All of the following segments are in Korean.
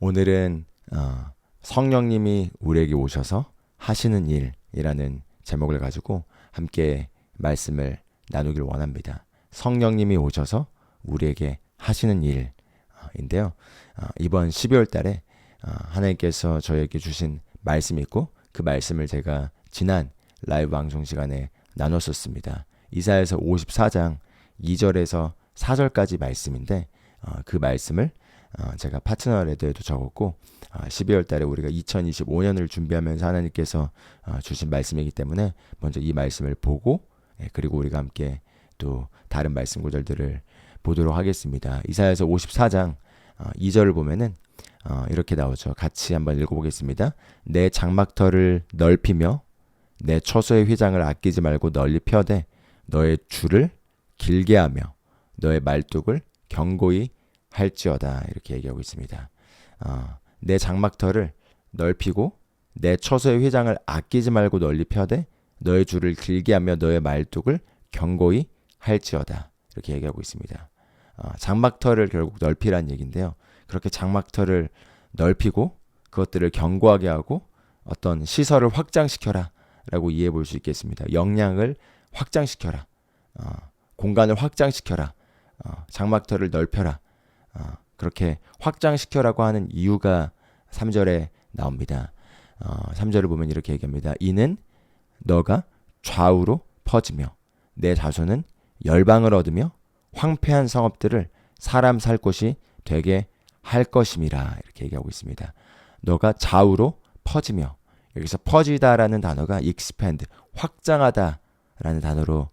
오늘은 성령님이 우리에게 오셔서 하시는 일이라는 제목을 가지고 함께 말씀을 나누길 원합니다. 성령님이 오셔서 우리에게 하시는 일인데요. 이번 12월 달에 하나님께서 저에게 주신 말씀이 있고 그 말씀을 제가 지난 라이브 방송 시간에 나눴었습니다. 이사야서 54장 2절에서 4절까지 말씀인데 그 말씀을 제가 파트너 레드에도 적었고 12월 달에 우리가 2025년을 준비하면서 하나님께서 주신 말씀이기 때문에 먼저 이 말씀을 보고 그리고 우리가 함께 또 다른 말씀 구절들을 보도록 하겠습니다. 이사야서 54장 2절을 보면은 이렇게 나오죠. 같이 한번 읽어보겠습니다. 내 장막터를 넓히며 내 처소의 휘장을 아끼지 말고 널리 펴되 너의 줄을 길게 하며 너의 말뚝을 견고히 할지어다, 이렇게 얘기하고 있습니다. 내 장막터를 넓히고 내 처소의 휘장을 아끼지 말고 널리 펴되 너의 줄을 길게 하며 너의 말뚝을 견고히 할지어다, 이렇게 얘기하고 있습니다. 장막터를 결국 넓히란 얘기인데요. 그렇게 장막터를 넓히고 그것들을 견고하게 하고 어떤 시설을 확장시켜라 라고 이해해 볼 수 있겠습니다. 역량을 확장시켜라, 공간을 확장시켜라, 장막터를 넓혀라, 그렇게 확장시켜라고 하는 이유가 3절에 나옵니다. 3절을 보면 이렇게 얘기합니다. 이는 너가 좌우로 퍼지며 내 자손은 열방을 얻으며 황폐한 성읍들을 사람 살 곳이 되게 할 것임이라, 이렇게 얘기하고 있습니다. 너가 좌우로 퍼지며, 여기서 퍼지다라는 단어가 expand, 확장하다라는 단어로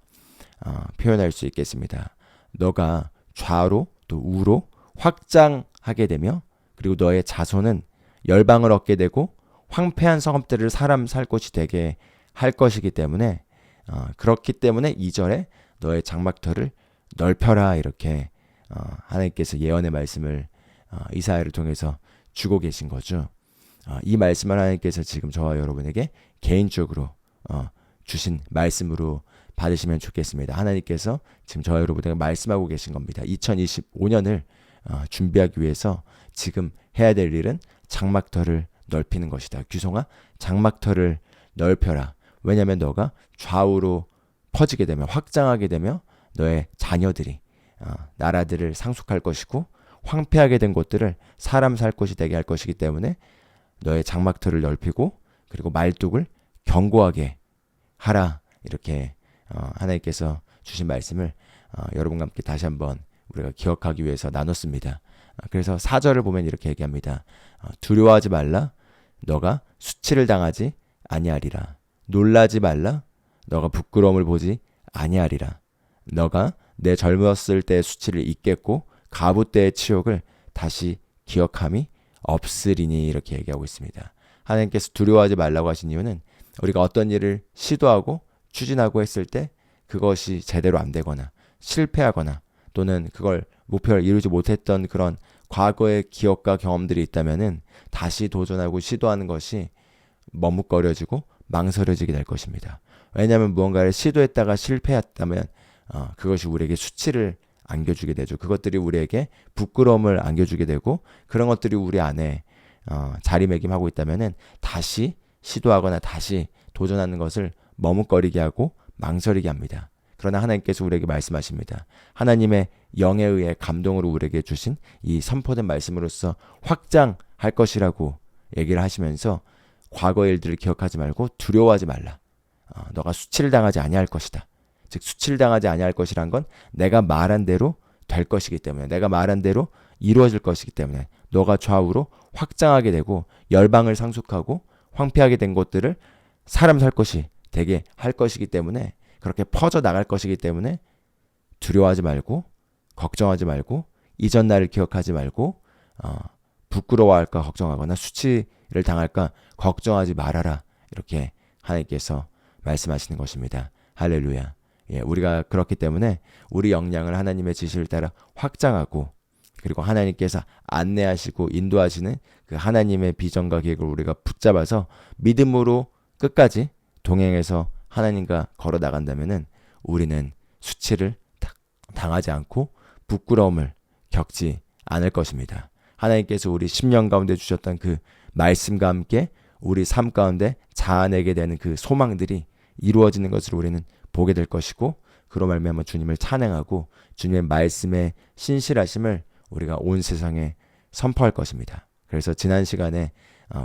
표현할 수 있겠습니다. 너가 좌로 또 우로 확장하게 되며 그리고 너의 자손은 열방을 얻게 되고 황폐한 성읍들을 사람 살 곳이 되게 할 것이기 때문에 그렇기 때문에 2절에 너의 장막터를 넓혀라, 이렇게 하나님께서 예언의 말씀을 이사야를 통해서 주고 계신 거죠. 이 말씀을 하나님께서 지금 저와 여러분에게 개인적으로 주신 말씀으로 받으시면 좋겠습니다. 하나님께서 지금 저와 여러분에게 말씀하고 계신 겁니다. 2025년을 준비하기 위해서 지금 해야 될 일은 장막터를 넓히는 것이다. 규성아, 장막터를 넓혀라. 왜냐하면 너가 좌우로 퍼지게 되면, 확장하게 되면 너의 자녀들이 나라들을 상속할 것이고 황폐하게 된 곳들을 사람 살 곳이 되게 할 것이기 때문에 너의 장막터를 넓히고 그리고 말뚝을 견고하게 하라, 이렇게 하나님께서 주신 말씀을 여러분과 함께 다시 한번 우리가 기억하기 위해서 나눴습니다. 그래서 4절을 보면 이렇게 얘기합니다. 두려워하지 말라. 너가 수치를 당하지 아니하리라. 놀라지 말라. 너가 부끄러움을 보지 아니하리라. 너가 내 젊었을 때의 수치를 잊겠고 가부 때의 치욕을 다시 기억함이 없으리니, 이렇게 얘기하고 있습니다. 하나님께서 두려워하지 말라고 하신 이유는 우리가 어떤 일을 시도하고 추진하고 했을 때 그것이 제대로 안 되거나 실패하거나 또는 그걸 목표를 이루지 못했던 그런 과거의 기억과 경험들이 있다면은 다시 도전하고 시도하는 것이 머뭇거려지고 망설여지게 될 것입니다. 왜냐하면 무언가를 시도했다가 실패했다면 그것이 우리에게 수치를 안겨주게 되죠. 그것들이 우리에게 부끄러움을 안겨주게 되고 그런 것들이 우리 안에 자리매김하고 있다면은 다시 시도하거나 다시 도전하는 것을 머뭇거리게 하고 망설이게 합니다. 그러나 하나님께서 우리에게 말씀하십니다. 하나님의 영에 의해 감동으로 우리에게 주신 이 선포된 말씀으로써 확장할 것이라고 얘기를 하시면서 과거의 일들을 기억하지 말고 두려워하지 말라. 너가 수치를 당하지 아니할 것이다. 즉 수치를 당하지 아니할 것이란 건 내가 말한 대로 될 것이기 때문에, 내가 말한 대로 이루어질 것이기 때문에 너가 좌우로 확장하게 되고 열방을 상속하고 황폐하게 된 곳들을 사람 살 것이 되게 할 것이기 때문에, 그렇게 퍼져 나갈 것이기 때문에 두려워하지 말고 걱정하지 말고 이전 날을 기억하지 말고 부끄러워할까 걱정하거나 수치를 당할까 걱정하지 말아라, 이렇게 하나님께서 말씀하시는 것입니다. 할렐루야. 우리가 그렇기 때문에 우리 역량을 하나님의 지시를 따라 확장하고 그리고 하나님께서 안내하시고 인도하시는 그 하나님의 비전과 계획을 우리가 붙잡아서 믿음으로 끝까지 동행해서 하나님과 걸어 나간다면은 우리는 수치를 당하지 않고 부끄러움을 겪지 않을 것입니다. 하나님께서 우리 10년 가운데 주셨던 그 말씀과 함께 우리 삶 가운데 자아내게 되는 그 소망들이 이루어지는 것을 우리는 보게 될 것이고, 그로 말미암아 주님을 찬양하고 주님의 말씀의 신실하심을 우리가 온 세상에 선포할 것입니다. 그래서 지난 시간에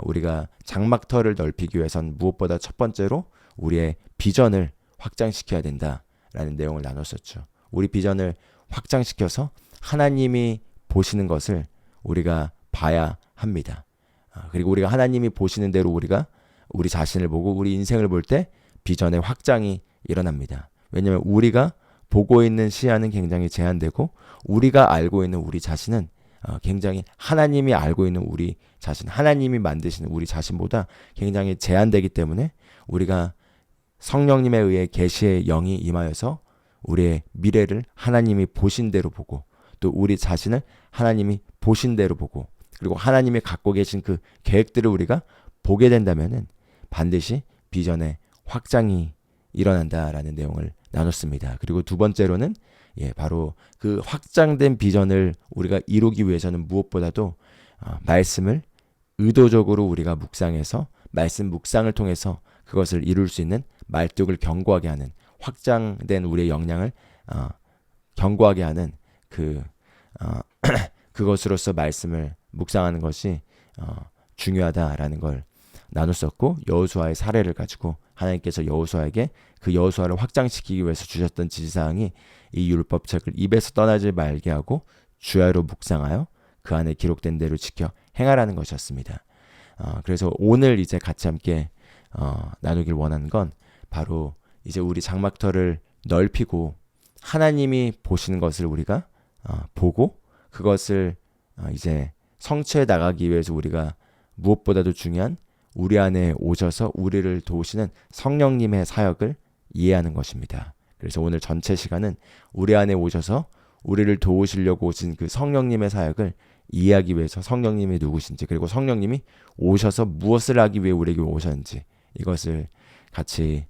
우리가 장막터를 넓히기 위해선 무엇보다 첫 번째로 우리의 비전을 확장시켜야 된다라는 내용을 나눴었죠. 우리 비전을 확장시켜서 하나님이 보시는 것을 우리가 봐야 합니다. 그리고 우리가 하나님이 보시는 대로 우리가 우리 자신을 보고 우리 인생을 볼 때 비전의 확장이 일어납니다. 왜냐하면 우리가 보고 있는 시야는 굉장히 제한되고 우리가 알고 있는 우리 자신은 굉장히 하나님이 알고 있는 우리 자신, 하나님이 만드시는 우리 자신보다 굉장히 제한되기 때문에 우리가 성령님에 의해 계시의 영이 임하여서 우리의 미래를 하나님이 보신 대로 보고 또 우리 자신을 하나님이 보신 대로 보고 그리고 하나님이 갖고 계신 그 계획들을 우리가 보게 된다면은 반드시 비전의 확장이 일어난다라는 내용을 나눴습니다. 그리고 두 번째로는 바로 그 확장된 비전을 우리가 이루기 위해서는 무엇보다도 말씀을 의도적으로 우리가 묵상해서 말씀 묵상을 통해서 그것을 이룰 수 있는 말뚝을 견고하게 하는 확장된 우리의 역량을 견고하게 하는 그것으로서 말씀을 묵상하는 것이 중요하다라는 걸 나눴었고, 여호수아의 사례를 가지고 하나님께서 여호수아에게 그 여호수아를 확장시키기 위해서 주셨던 지시사항이 이 율법책을 입에서 떠나지 말게 하고 주야로 묵상하여 그 안에 기록된 대로 지켜 행하라는 것이었습니다. 그래서 오늘 이제 같이 함께 나누길 원하는 건 바로 이제 우리 장막터를 넓히고 하나님이 보시는 것을 우리가 보고 그것을 이제 성취해 나가기 위해서 우리가 무엇보다도 중요한 우리 안에 오셔서 우리를 도우시는 성령님의 사역을 이해하는 것입니다. 그래서 오늘 전체 시간은 우리 안에 오셔서 우리를 도우시려고 오신 그 성령님의 사역을 이해하기 위해서 성령님이 누구신지 그리고 성령님이 오셔서 무엇을 하기 위해 우리에게 오셨는지 이것을 같이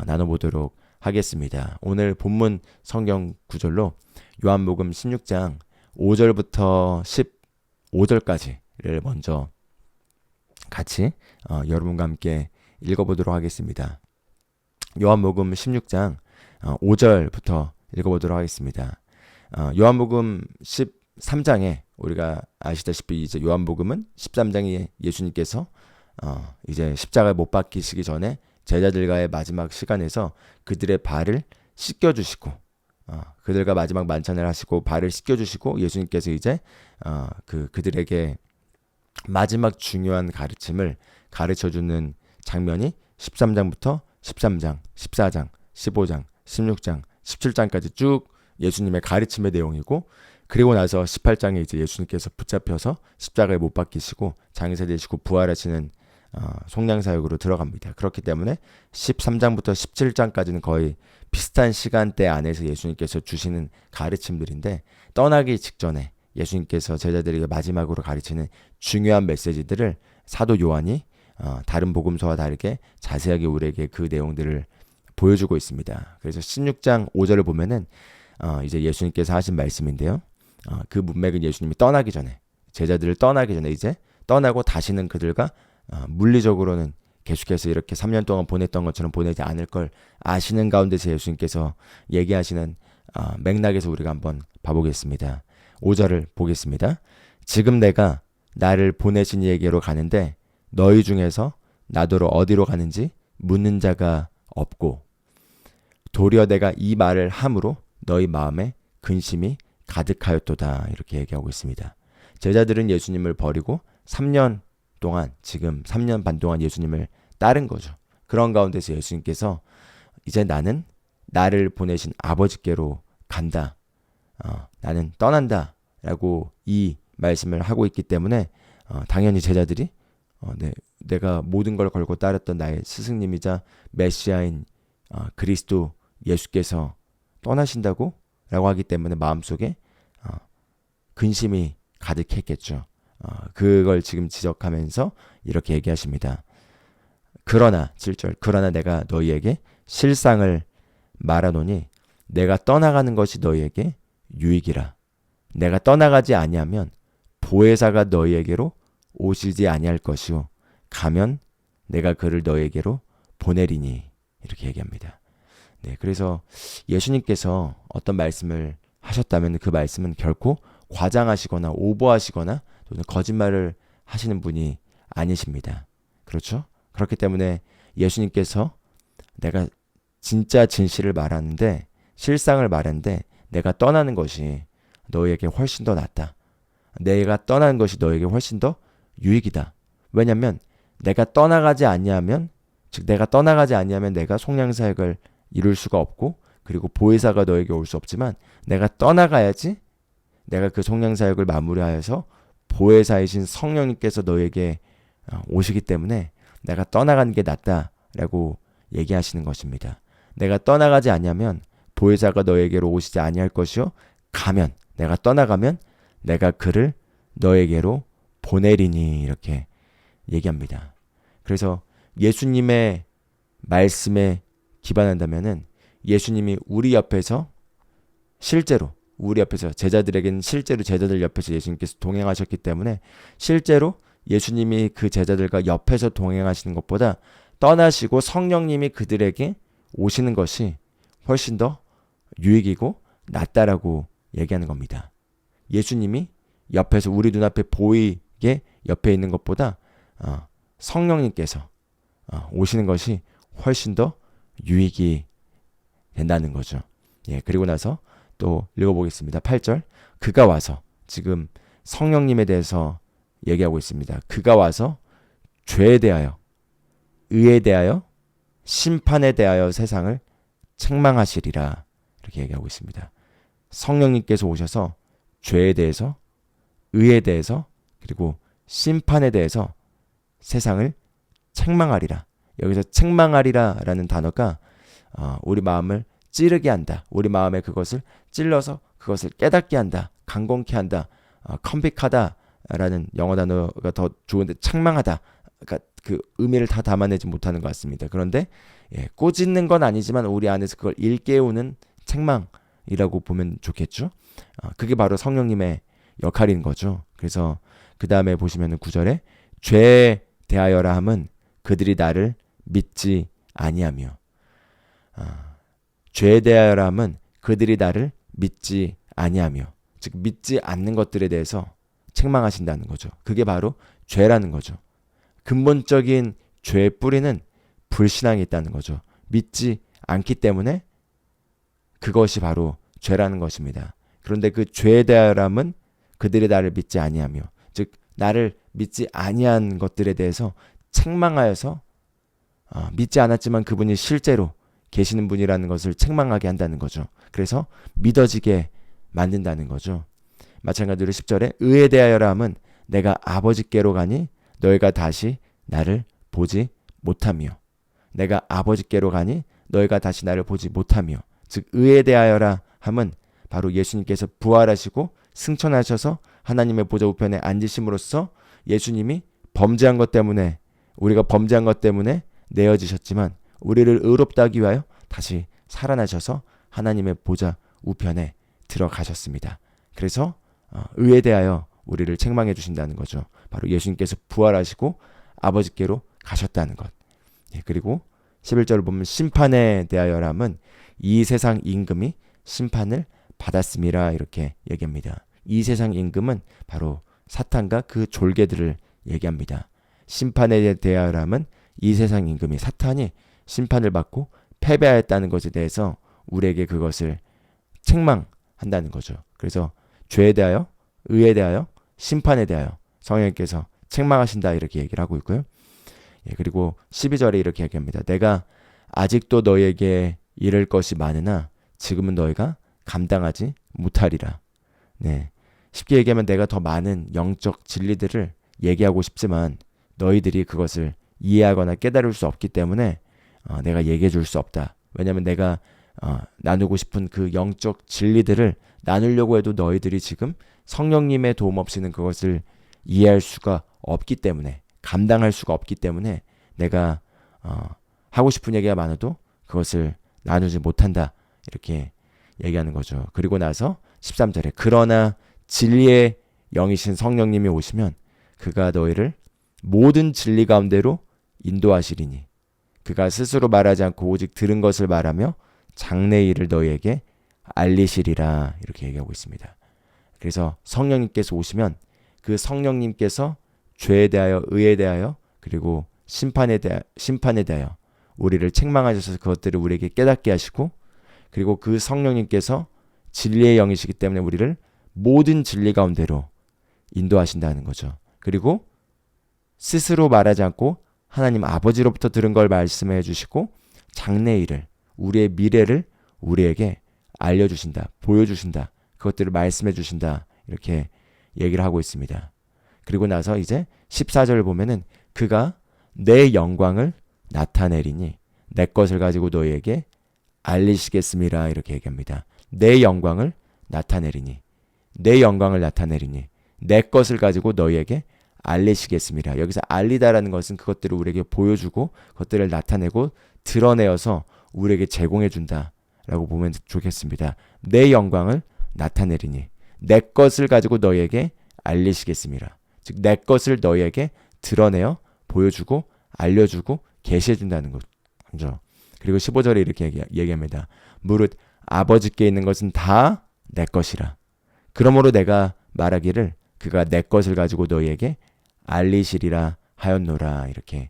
나눠보도록 하겠습니다. 오늘 본문 성경 구절로 요한복음 16장 5절부터 15절까지를 먼저 같이 여러분과 함께 읽어보도록 하겠습니다. 요한복음 16장 5절부터 읽어보도록 하겠습니다. 요한복음 13장에 우리가 아시다시피 이제 요한복음은 13장에 예수님께서 이제 십자가에 못 박히시기 전에 제자들과의 마지막 시간에서 그들의 발을 씻겨주시고 그들과 마지막 만찬을 하시고 발을 씻겨주시고 예수님께서 이제 그들에게 마지막 중요한 가르침을 가르쳐주는 장면이 13장부터 13장, 14장, 15장, 16장, 17장까지 쭉 예수님의 가르침의 내용이고, 그리고 나서 18장에 이제 예수님께서 붙잡혀서 십자가에 못 박히시고 장세되시고 부활하시는 속량사역으로 들어갑니다. 그렇기 때문에 13장부터 17장까지는 거의 비슷한 시간대 안에서 예수님께서 주시는 가르침들인데, 떠나기 직전에 예수님께서 제자들에게 마지막으로 가르치는 중요한 메시지들을 사도 요한이 다른 복음서와 다르게 자세하게 우리에게 그 내용들을 보여주고 있습니다. 그래서 16장 5절을 보면은 이제 예수님께서 하신 말씀인데요. 그 문맥은 예수님이 떠나기 전에, 제자들을 떠나기 전에 이제 떠나고 다시는 그들과 물리적으로는 계속해서 이렇게 3년 동안 보냈던 것처럼 보내지 않을 걸 아시는 가운데서 예수님께서 얘기하시는 맥락에서 우리가 한번 봐보겠습니다. 5절을 보겠습니다. 지금 내가 나를 보내신 이에게로 가는데 너희 중에서 나더러 어디로 가는지 묻는 자가 없고, 도리어 내가 이 말을 함으로 너희 마음에 근심이 가득하였도다. 이렇게 얘기하고 있습니다. 제자들은 예수님을 버리고 3년 동안, 지금 3년 반 동안 예수님을 따른 거죠. 그런 가운데서 예수님께서 이제 나는 나를 보내신 아버지께로 간다. 나는 떠난다. 라고 이 말씀을 하고 있기 때문에 당연히 제자들이 내가 모든 걸 걸고 따랐던 나의 스승님이자 메시아인 그리스도 예수께서 떠나신다고? 라고 하기 때문에 마음속에 근심이 가득했겠죠. 그걸 지금 지적하면서 이렇게 얘기하십니다. 그러나 7절, 그러나 내가 너희에게 실상을 말하노니 내가 떠나가는 것이 너희에게 유익이라. 내가 떠나가지 아니하면 보혜사가 너희에게로 오시지 아니할 것이요 가면 내가 그를 너희에게로 보내리니 이렇게 얘기합니다. 네, 그래서 예수님께서 어떤 말씀을 하셨다면 그 말씀은 결코 과장하시거나 오버하시거나 또는 거짓말을 하시는 분이 아니십니다. 그렇죠? 그렇기 때문에 예수님께서 내가 진짜 진실을 말하는데 실상을 말하는데 내가 떠나는 것이 너희에게 훨씬 더 낫다. 내가 떠나는 것이 너희에게 훨씬 더 유익이다. 왜냐하면 내가 떠나가지 아니하면 즉 내가 떠나가지 아니하면 내가 속량사역을 이룰 수가 없고 그리고 보혜사가 너에게 올 수 없지만 내가 떠나가야지 내가 그 속량사역을 마무리하여서 보혜사이신 성령님께서 너에게 오시기 때문에 내가 떠나가는 게 낫다라고 얘기하시는 것입니다. 내가 떠나가지 아니하면 보혜사가 너에게로 오시지 아니할 것이요 가면 내가 떠나가면 내가 그를 너에게로 보내리니 이렇게 얘기합니다. 그래서 예수님의 말씀에 기반한다면은 예수님이 우리 옆에서 실제로 우리 옆에서 제자들에게는 실제로 제자들 옆에서 예수님께서 동행하셨기 때문에 실제로 예수님이 그 제자들과 옆에서 동행하시는 것보다 떠나시고 성령님이 그들에게 오시는 것이 훨씬 더 유익이고 낫다라고 얘기하는 겁니다. 예수님이 옆에서 우리 눈앞에 보이게 옆에 있는 것보다 성령님께서 오시는 것이 훨씬 더 유익이 된다는 거죠. 예, 그리고 나서 또 읽어보겠습니다. 8절 그가 와서 지금 성령님에 대해서 얘기하고 있습니다. 그가 와서 죄에 대하여 의에 대하여 심판에 대하여 세상을 책망하시리라 이렇게 얘기하고 있습니다. 성령님께서 오셔서 죄에 대해서 의에 대해서 그리고 심판에 대해서 세상을 책망하리라. 여기서 책망하리라 라는 단어가 우리 마음을 찌르게 한다. 우리 마음에 그것을 찔러서 그것을 깨닫게 한다. 강건케 한다. 컨빅하다 라는 영어 단어가 더 좋은데 책망하다. 그러니까 그 의미를 다 담아내지 못하는 것 같습니다. 그런데 꾸짖는 건 아니지만 우리 안에서 그걸 일깨우는 책망이라고 보면 좋겠죠. 그게 바로 성령님의 역할인 거죠. 그래서 그 다음에 보시면 9절에 죄에 대하여라 함은 그들이 나를 믿지 아니하며 죄에 대하여라 함은 그들이 나를 믿지 아니하며 즉 믿지 않는 것들에 대해서 책망하신다는 거죠. 그게 바로 죄라는 거죠. 근본적인 죄의 뿌리는 불신앙이 있다는 거죠. 믿지 않기 때문에 그것이 바로 죄라는 것입니다. 그런데 그 죄에 대하여라 함은 그들이 나를 믿지 아니하며 즉 나를 믿지 아니한 것들에 대해서 책망하여서 믿지 않았지만 그분이 실제로 계시는 분이라는 것을 책망하게 한다는 거죠. 그래서 믿어지게 만든다는 거죠. 마찬가지로 10절에 의에 대하여라 함은 내가 아버지께로 가니 너희가 다시 나를 보지 못하며 내가 아버지께로 가니 너희가 다시 나를 보지 못하며 즉 의에 대하여라 함은 바로 예수님께서 부활하시고 승천하셔서 하나님의 보좌 우편에 앉으심으로써 예수님이 범죄한 것 때문에 우리가 범죄한 것 때문에 내어지셨지만 우리를 의롭다 하기 위하여 다시 살아나셔서 하나님의 보좌 우편에 들어가셨습니다. 그래서 의에 대하여 우리를 책망해 주신다는 거죠. 바로 예수님께서 부활하시고 아버지께로 가셨다는 것. 그리고 11절을 보면 심판에 대하여라면 이 세상 임금이 심판을 받았음이라 이렇게 얘기합니다. 이 세상 임금은 바로 사탄과 그 졸개들을 얘기합니다. 심판에 대하여라면 이 세상 임금이 사탄이 심판을 받고 패배하였다는 것에 대해서 우리에게 그것을 책망한다는 거죠. 그래서 죄에 대하여, 의에 대하여, 심판에 대하여 성령님께서 책망하신다 이렇게 얘기를 하고 있고요. 그리고 12절에 이렇게 얘기합니다. 내가 아직도 너희에게 이를 것이 많으나 지금은 너희가 감당하지 못하리라. 네. 쉽게 얘기하면 내가 더 많은 영적 진리들을 얘기하고 싶지만 너희들이 그것을 이해하거나 깨달을 수 없기 때문에 내가 얘기해 줄 수 없다. 왜냐하면 내가 나누고 싶은 그 영적 진리들을 나누려고 해도 너희들이 지금 성령님의 도움 없이는 그것을 이해할 수가 없기 때문에 감당할 수가 없기 때문에 내가 하고 싶은 얘기가 많아도 그것을 나누지 못한다. 이렇게 얘기하는 거죠. 그리고 나서 13절에 그러나 진리의 영이신 성령님이 오시면 그가 너희를 모든 진리 가운데로 인도하시리니 그가 스스로 말하지 않고 오직 들은 것을 말하며 장래 일을 너희에게 알리시리라. 이렇게 얘기하고 있습니다. 그래서 성령님께서 오시면 그 성령님께서 죄에 대하여, 의에 대하여, 그리고 심판에 대하여 우리를 책망하셔서 그것들을 우리에게 깨닫게 하시고, 그리고 그 성령님께서 진리의 영이시기 때문에 우리를 모든 진리 가운데로 인도하신다는 거죠. 그리고 스스로 말하지 않고 하나님 아버지로부터 들은 걸 말씀해 주시고 장래 일을, 우리의 미래를 우리에게 알려주신다, 보여주신다, 그것들을 말씀해 주신다, 이렇게 얘기를 하고 있습니다. 그리고 나서 이제 14절을 보면은 그가 내 영광을 나타내리니 내 것을 가지고 너희에게 알리시겠습니다. 이렇게 얘기합니다. 내 영광을 나타내리니, 내 영광을 나타내리니 내 것을 가지고 너희에게 알리시겠습니다. 여기서 알리다라는 것은 그것들을 우리에게 보여주고 그것들을 나타내고 드러내어서 우리에게 제공해 준다라고 보면 좋겠습니다. 내 영광을 나타내리니 내 것을 가지고 너희에게 알리시겠습니다. 즉 내 것을 너희에게 드러내어 보여주고 알려주고 계시해 준다는 거죠. 그리고 15절에 이렇게 얘기합니다. 무릇 아버지께 있는 것은 다 내 것이라. 그러므로 내가 말하기를 그가 내 것을 가지고 너희에게 알리시리라 하였노라. 이렇게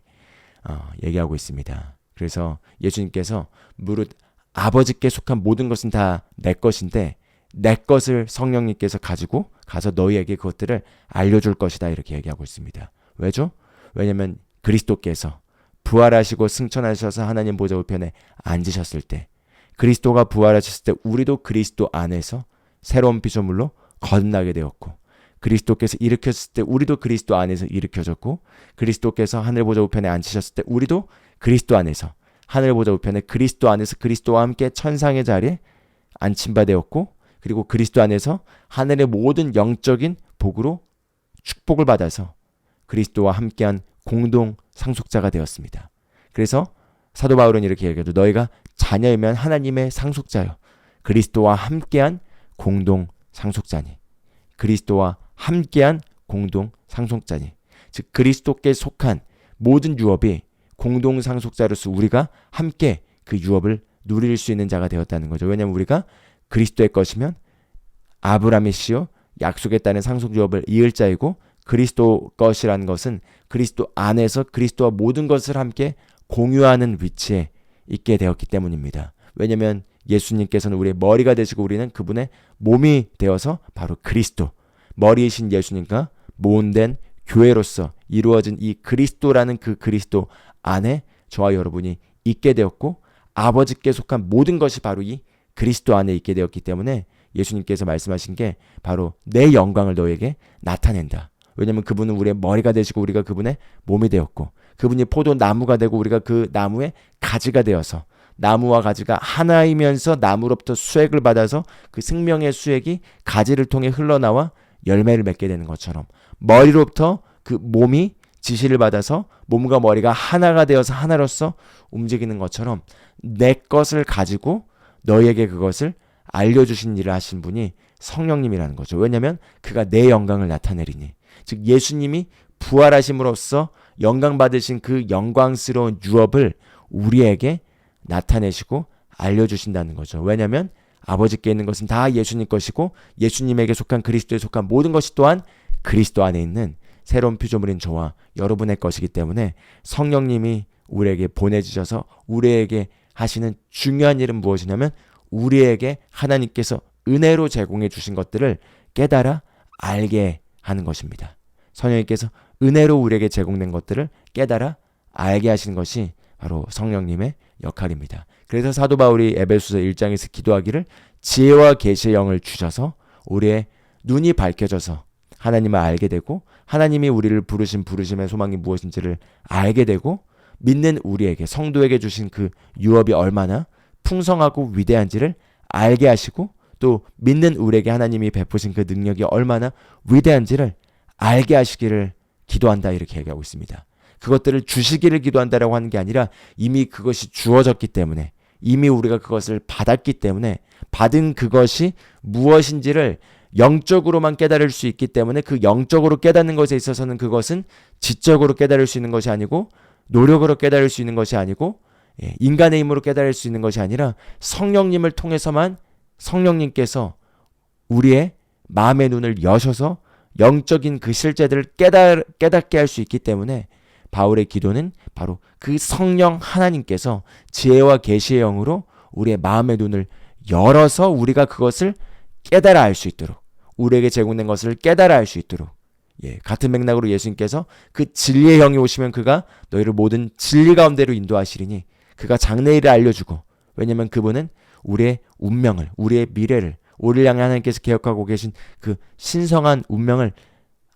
얘기하고 있습니다. 그래서 예수님께서 무릇 아버지께 속한 모든 것은 다 내 것인데 내 것을 성령님께서 가지고 가서 너희에게 그것들을 알려줄 것이다. 이렇게 얘기하고 있습니다. 왜죠? 왜냐하면 그리스도께서 부활하시고 승천하셔서 하나님 보좌 우편에 앉으셨을 때, 그리스도가 부활하셨을 때 우리도 그리스도 안에서 새로운 피조물로 거듭나게 되었고, 그리스도께서 일으켰을 때 우리도 그리스도 안에서 일으켜졌고, 그리스도께서 하늘 보좌 우편에 앉으셨을 때 우리도 그리스도 안에서 하늘 보좌 우편에 그리스도 안에서 그리스도와 함께 천상의 자리에 앉힌 바 되었고, 그리고 그리스도 안에서 하늘의 모든 영적인 복으로 축복을 받아서 그리스도와 함께한 공동 상속자가 되었습니다. 그래서 사도 바울은 이렇게 얘기해도 너희가 자녀이면 하나님의 상속자요 그리스도와 함께한 공동 상속자니, 그리스도와 함께한 공동 상속자니, 즉 그리스도께 속한 모든 유업이 공동 상속자로서 우리가 함께 그 유업을 누릴 수 있는 자가 되었다는 거죠. 왜냐하면 우리가 그리스도의 것이면 아브라함의 씨요 약속에 따른 상속 유업을 이을 자이고, 그리스도 것이라는 것은 그리스도 안에서 그리스도와 모든 것을 함께 공유하는 위치에 있게 되었기 때문입니다. 왜냐하면 예수님께서는 우리의 머리가 되시고 우리는 그분의 몸이 되어서 바로 그리스도, 머리이신 예수님과 모은된 교회로서 이루어진 이 그리스도라는 그 그리스도 안에 저와 여러분이 있게 되었고, 아버지께 속한 모든 것이 바로 이 그리스도 안에 있게 되었기 때문에 예수님께서 말씀하신 게 바로 내 영광을 너에게 나타낸다. 왜냐하면 그분은 우리의 머리가 되시고 우리가 그분의 몸이 되었고, 그분이 포도나무가 되고 우리가 그 나무의 가지가 되어서 나무와 가지가 하나이면서 나무로부터 수액을 받아서 그 생명의 수액이 가지를 통해 흘러나와 열매를 맺게 되는 것처럼, 머리로부터 그 몸이 지시를 받아서 몸과 머리가 하나가 되어서 하나로서 움직이는 것처럼 내 것을 가지고 너희에게 그것을 알려주신 일을 하신 분이 성령님이라는 거죠. 왜냐하면 그가 내 영광을 나타내리니, 즉 예수님이 부활하심으로써 영광 받으신 그 영광스러운 유업을 우리에게 나타내시고 알려주신다는 거죠. 왜냐하면 아버지께 있는 것은 다 예수님 것이고 예수님에게 속한 그리스도에 속한 모든 것이 또한 그리스도 안에 있는 새로운 피조물인 저와 여러분의 것이기 때문에 성령님이 우리에게 보내주셔서 우리에게 하시는 중요한 일은 무엇이냐면 우리에게 하나님께서 은혜로 제공해 주신 것들을 깨달아 알게 하는 것입니다. 성령님께서 은혜로 우리에게 제공된 것들을 깨달아 알게 하시는 것이 바로 성령님의 역할입니다. 그래서 사도 바울이 에베소서 1장에서 기도하기를 지혜와 계시의 영을 주셔서 우리의 눈이 밝혀져서 하나님을 알게 되고, 하나님이 우리를 부르신 부르심의 소망이 무엇인지를 알게 되고, 믿는 우리에게 성도에게 주신 그 유업이 얼마나 풍성하고 위대한지를 알게 하시고, 또 믿는 우리에게 하나님이 베푸신 그 능력이 얼마나 위대한지를 알게 하시기를 기도한다, 이렇게 얘기하고 있습니다. 그것들을 주시기를 기도한다라고 하는 게 아니라 이미 그것이 주어졌기 때문에, 이미 우리가 그것을 받았기 때문에 받은 그것이 무엇인지를 영적으로만 깨달을 수 있기 때문에 그 영적으로 깨닫는 것에 있어서는 그것은 지적으로 깨달을 수 있는 것이 아니고 노력으로 깨달을 수 있는 것이 아니고 인간의 힘으로 깨달을 수 있는 것이 아니라 성령님을 통해서만 성령님께서 우리의 마음의 눈을 여셔서 영적인 그 실제들을 깨닫게 할 수 있기 때문에 바울의 기도는 바로 그 성령 하나님께서 지혜와 계시의 영으로 우리의 마음의 눈을 열어서 우리가 그것을 깨달아 알 수 있도록, 우리에게 제공된 것을 깨달아 알 수 있도록, 같은 맥락으로 예수님께서 그 진리의 영이 오시면 그가 너희를 모든 진리 가운데로 인도하시리니 그가 장래일을 알려주고, 왜냐하면 그분은 우리의 운명을, 우리의 미래를, 우리를 향해 하나님께서 계획하고 계신 그 신성한 운명을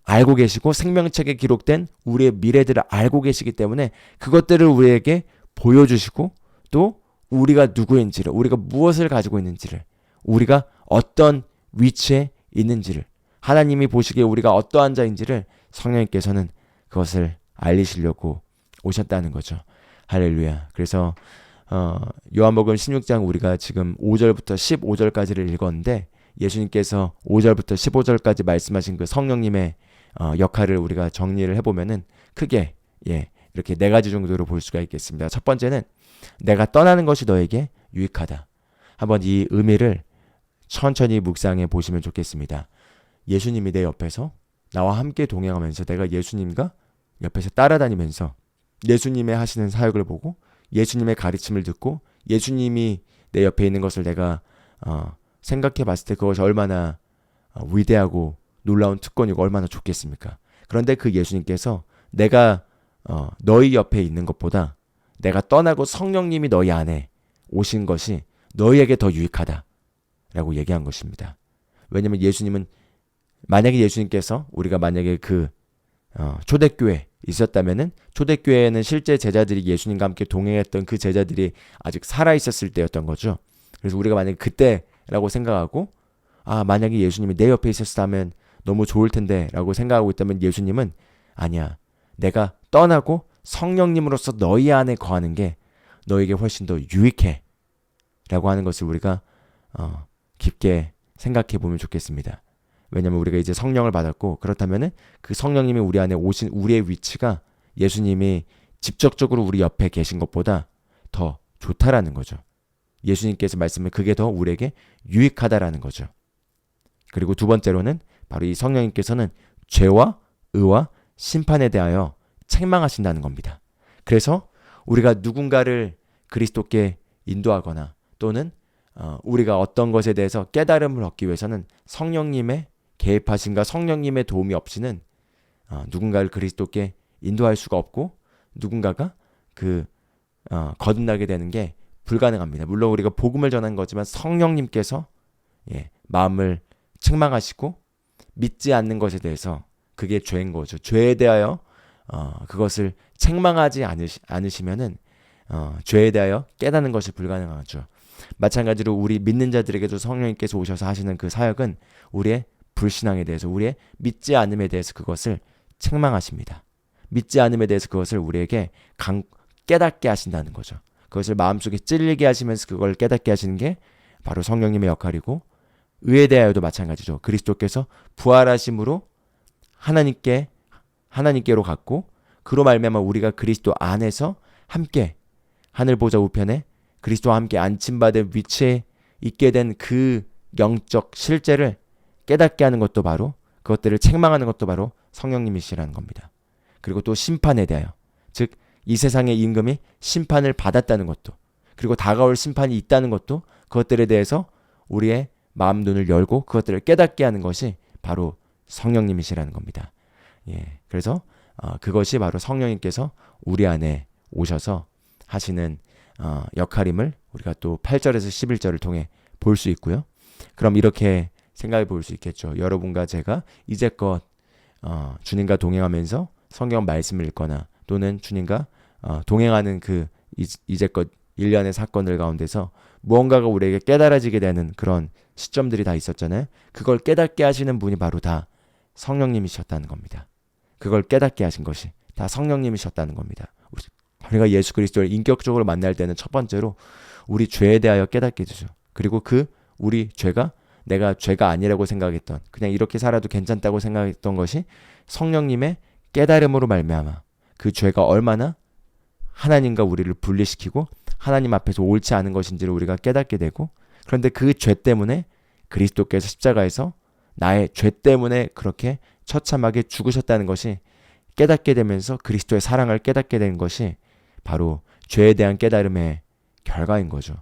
알고 계시고 생명책에 기록된 우리의 미래들을 알고 계시기 때문에 그것들을 우리에게 보여주시고, 또 우리가 누구인지를, 우리가 무엇을 가지고 있는지를, 우리가 어떤 위치에 있는지를, 하나님이 보시기에 우리가 어떠한 자인지를 성령님께서는 그것을 알리시려고 오셨다는 거죠. 할렐루야. 그래서 요한복음 16장 우리가 지금 5절부터 15절까지를 읽었는데, 예수님께서 5절부터 15절까지 말씀하신 그 성령님의 역할을 우리가 정리를 해보면은 크게 이렇게 네 가지 정도로 볼 수가 있겠습니다. 첫 번째는 내가 떠나는 것이 너에게 유익하다. 한번 이 의미를 천천히 묵상해 보시면 좋겠습니다. 예수님이 내 옆에서 나와 함께 동행하면서 내가 예수님과 옆에서 따라다니면서 예수님의 하시는 사역을 보고 예수님의 가르침을 듣고 예수님이 내 옆에 있는 것을 내가 생각해 봤을 때 그것이 얼마나 위대하고 놀라운 특권이고 얼마나 좋겠습니까? 그런데 그 예수님께서 내가 너희 옆에 있는 것보다 내가 떠나고 성령님이 너희 안에 오신 것이 너희에게 더 유익하다 라고 얘기한 것입니다. 왜냐하면 예수님은, 만약에 예수님께서 우리가 만약에 그 초대교회 있었다면은, 초대교회에는 실제 제자들이 예수님과 함께 동행했던 그 제자들이 아직 살아있었을 때였던 거죠. 그래서 우리가 만약에 그때라고 생각하고, 만약에 예수님이 내 옆에 있었다면 너무 좋을 텐데 라고 생각하고 있다면, 예수님은 아니야, 내가 떠나고 성령님으로서 너희 안에 거하는 게 너에게 훨씬 더 유익해 라고 하는 것을 우리가 깊게 생각해 보면 좋겠습니다. 왜냐하면 우리가 이제 성령을 받았고, 그렇다면은 그 성령님이 우리 안에 오신 우리의 위치가 예수님이 직접적으로 우리 옆에 계신 것보다 더 좋다라는 거죠. 예수님께서 말씀을 그게 더 우리에게 유익하다라는 거죠. 그리고 두 번째로는 바로 이 성령님께서는 죄와 의와 심판에 대하여 책망하신다는 겁니다. 그래서 우리가 누군가를 그리스도께 인도하거나 또는 우리가 어떤 것에 대해서 깨달음을 얻기 위해서는 성령님의 개입하심과 성령님의 도움이 없이는 누군가를 그리스도께 인도할 수가 없고, 누군가가 거듭나게 되는 게 불가능합니다. 물론 우리가 복음을 전한 거지만 성령님께서 마음을 책망하시고 믿지 않는 것에 대해서 그게 죄인 거죠. 죄에 대하여 그것을 책망하지 않으시면은 죄에 대하여 깨닫는 것이 불가능하죠. 마찬가지로 우리 믿는 자들에게도 성령님께서 오셔서 하시는 그 사역은 우리의 불신앙에 대해서, 우리의 믿지 않음에 대해서 그것을 책망하십니다. 믿지 않음에 대해서 그것을 우리에게 깨닫게 하신다는 거죠. 그것을 마음속에 찔리게 하시면서 그걸 깨닫게 하시는 게 바로 성령님의 역할이고, 의에 대하여도 마찬가지죠. 그리스도께서 부활하심으로 하나님께로 갔고, 그로 말미암아 우리가 그리스도 안에서 함께 하늘 보좌 우편에 그리스도와 함께 안침받은 위치에 있게 된 그 영적 실제를 깨닫게 하는 것도 바로, 그것들을 책망하는 것도 바로 성령님이시라는 겁니다. 그리고 또 심판에 대하여, 즉 이 세상의 임금이 심판을 받았다는 것도, 그리고 다가올 심판이 있다는 것도, 그것들에 대해서 우리의 마음 눈을 열고 그것들을 깨닫게 하는 것이 바로 성령님이시라는 겁니다. 그래서 그것이 바로 성령님께서 우리 안에 오셔서 하시는 역할임을 우리가 또 8절에서 11절을 통해 볼 수 있고요. 그럼 이렇게 생각해 볼 수 있겠죠. 여러분과 제가 이제껏 주님과 동행하면서 성경 말씀을 읽거나 또는 주님과 동행하는 그 이제껏 일련의 사건들 가운데서 무언가가 우리에게 깨달아지게 되는 그런 시점들이 다 있었잖아요. 그걸 깨닫게 하시는 분이 바로 다 성령님이셨다는 겁니다. 그걸 깨닫게 하신 것이 다 성령님이셨다는 겁니다. 우리가 예수 그리스도를 인격적으로 만날 때는 첫 번째로 우리 죄에 대하여 깨닫게 되죠. 그리고 우리 죄가 내가 죄가 아니라고 생각했던, 그냥 이렇게 살아도 괜찮다고 생각했던 것이 성령님의 깨달음으로 말미암아 그 죄가 얼마나 하나님과 우리를 분리시키고 하나님 앞에서 옳지 않은 것인지를 우리가 깨닫게 되고, 그런데 그 죄 때문에 그리스도께서 십자가에서 나의 죄 때문에 그렇게 처참하게 죽으셨다는 것이 깨닫게 되면서 그리스도의 사랑을 깨닫게 된 것이 바로 죄에 대한 깨달음의 결과인 거죠.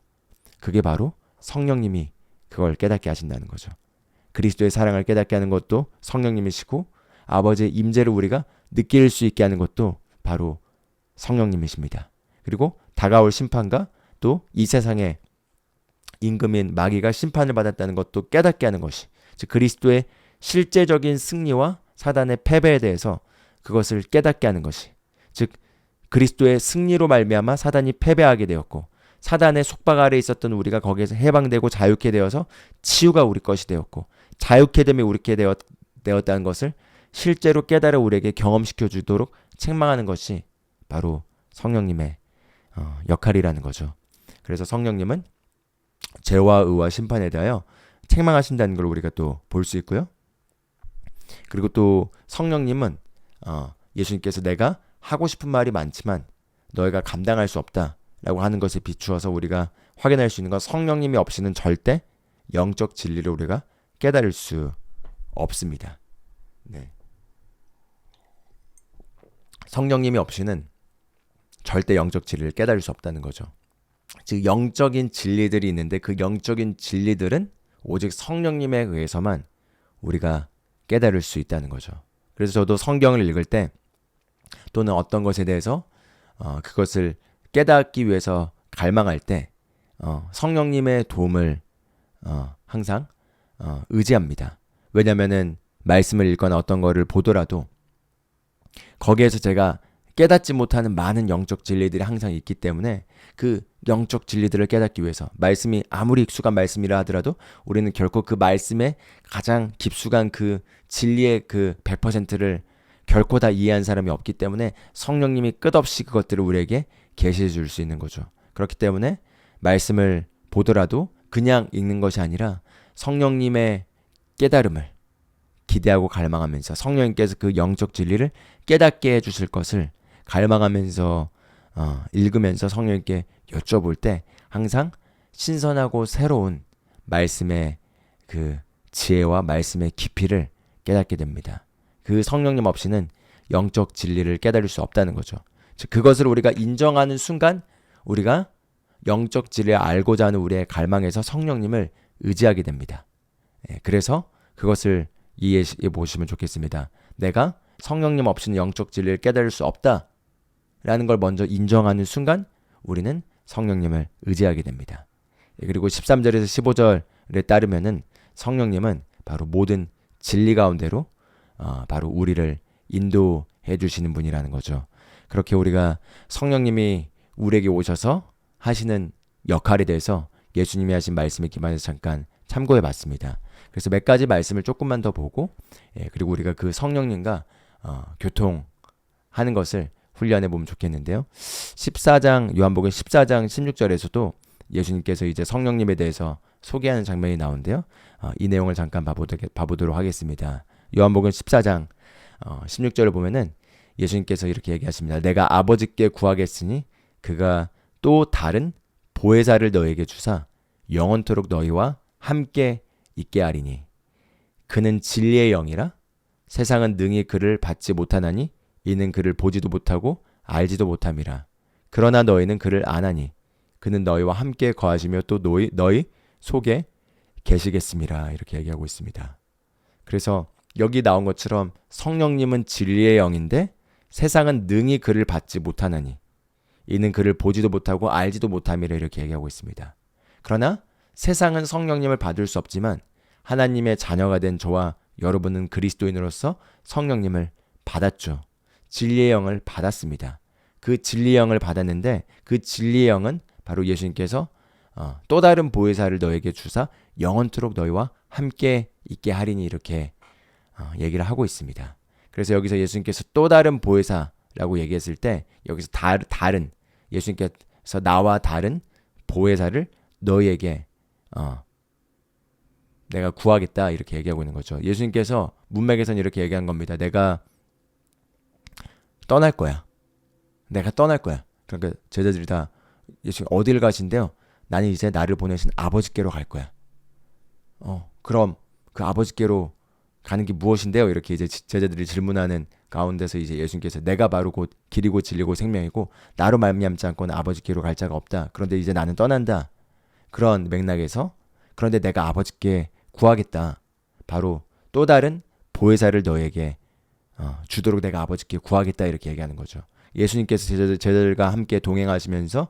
그게 바로 성령님이 그걸 깨닫게 하신다는 거죠. 그리스도의 사랑을 깨닫게 하는 것도 성령님이시고, 아버지의 임재를 우리가 느낄 수 있게 하는 것도 바로 성령님이십니다. 그리고 다가올 심판과 또 이 세상의 임금인 마귀가 심판을 받았다는 것도 깨닫게 하는 것이, 즉 그리스도의 실제적인 승리와 사단의 패배에 대해서 그것을 깨닫게 하는 것이, 즉 그리스도의 승리로 말미암아 사단이 패배하게 되었고, 사단의 속박 아래 있었던 우리가 거기에서 해방되고 자유케 되어서 치유가 우리 것이 되었고, 자유케 됨이 우리게 되었다는 것을 실제로 깨달아 우리에게 경험시켜 주도록 책망하는 것이 바로 성령님의 역할이라는 거죠. 그래서 성령님은 죄와 의와 심판에 대하여 책망하신다는 걸 우리가 또 볼 수 있고요. 그리고 또 성령님은 예수님께서 내가 하고 싶은 말이 많지만 너희가 감당할 수 없다라고 하는 것에 비추어서 우리가 확인할 수 있는 건, 성령님이 없이는 절대 영적 진리를 우리가 깨달을 수 없습니다. 네. 성령님이 없이는 절대 영적 진리를 깨달을 수 없다는 거죠. 즉 영적인 진리들이 있는데 그 영적인 진리들은 오직 성령님에 의해서만 우리가 깨달을 수 있다는 거죠. 그래서 저도 성경을 읽을 때 또는 어떤 것에 대해서 그것을 깨닫기 위해서 갈망할 때 성령님의 도움을 항상 의지합니다. 왜냐하면은 말씀을 읽거나 어떤 거를 보더라도 거기에서 제가 깨닫지 못하는 많은 영적 진리들이 항상 있기 때문에 그 영적 진리들을 깨닫기 위해서, 말씀이 아무리 익숙한 말씀이라 하더라도 우리는 결코 그 말씀의 가장 깊숙한 그 진리의 그 100%를 결코 다 이해한 사람이 없기 때문에 성령님이 끝없이 그것들을 우리에게 계시해 줄 수 있는 거죠. 그렇기 때문에 말씀을 보더라도 그냥 읽는 것이 아니라 성령님의 깨달음을 기대하고 갈망하면서, 성령님께서 그 영적 진리를 깨닫게 해주실 것을 갈망하면서 읽으면서 성령님께 여쭤볼 때 항상 신선하고 새로운 말씀의 그 지혜와 말씀의 깊이를 깨닫게 됩니다. 그 성령님 없이는 영적 진리를 깨달을 수 없다는 거죠. 즉 그것을 우리가 인정하는 순간 우리가 영적 진리를 알고자 하는 우리의 갈망에서 성령님을 의지하게 됩니다. 그래서 그것을 이해해 보시면 좋겠습니다. 내가 성령님 없이는 영적 진리를 깨달을 수 없다라는 걸 먼저 인정하는 순간 우리는 성령님을 의지하게 됩니다. 그리고 13절에서 15절에 따르면은 성령님은 바로 모든 진리 가운데로 바로 우리를 인도해 주시는 분이라는 거죠. 그렇게 우리가 성령님이 우리에게 오셔서 하시는 역할에 대해서 예수님이 하신 말씀에 기반해서 잠깐 참고해 봤습니다. 그래서 몇 가지 말씀을 조금만 더 보고, 그리고 우리가 그 성령님과 교통하는 것을 훈련해 보면 좋겠는데요. 14장 요한복음 14장 16절에서도 예수님께서 이제 성령님에 대해서 소개하는 장면이 나오는데요. 이 내용을 잠깐 봐보도록 하겠습니다. 요한복음 14장 16절을 보면은 예수님께서 이렇게 얘기하십니다. 내가 아버지께 구하겠으니 그가 또 다른 보혜사를 너에게 주사 영원토록 너희와 함께 있게 하리니 그는 진리의 영이라 세상은 능히 그를 받지 못하나니 이는 그를 보지도 못하고 알지도 못함이라. 그러나 너희는 그를 아나니 그는 너희와 함께 거하시며 또 너희 속에 계시겠음이라. 이렇게 얘기하고 있습니다. 그래서 여기 나온 것처럼 성령님은 진리의 영인데 세상은 능히 그를 받지 못하나니 이는 그를 보지도 못하고 알지도 못함이라. 이렇게 얘기하고 있습니다. 그러나 세상은 성령님을 받을 수 없지만 하나님의 자녀가 된 저와 여러분은 그리스도인으로서 성령님을 받았죠. 진리의 영을 받았습니다. 그 진리의 영을 받았는데 그 진리의 영은 바로 예수님께서 또 다른 보혜사를 너에게 주사 영원토록 너희와 함께 있게 하리니. 이렇게 얘기를 하고 있습니다. 그래서 여기서 예수님께서 또 다른 보혜사라고 얘기했을 때 여기서 다른 예수님께서 나와 다른 보혜사를 너희에게 내가 구하겠다 이렇게 얘기하고 있는 거죠. 예수님께서 문맥에서는 이렇게 얘기한 겁니다. 내가 떠날 거야. 내가 떠날 거야. 그러니까 제자들이 다 예수님 어딜 가신대요? 나는 이제 나를 보내신 아버지께로 갈 거야. 그럼 그 아버지께로 가는 게 무엇인데요? 이렇게 이제 제자들이 질문하는 가운데서 이제 예수님께서 내가 바로 곧 길이고 진리고 생명이고 나로 말미암지 않고는 아버지께로 갈 자가 없다. 그런데 이제 나는 떠난다. 그런 맥락에서 그런데 내가 아버지께 구하겠다. 바로 또 다른 보혜사를 너에게 주도록 내가 아버지께 구하겠다 이렇게 얘기하는 거죠. 예수님께서 제자들과 함께 동행하시면서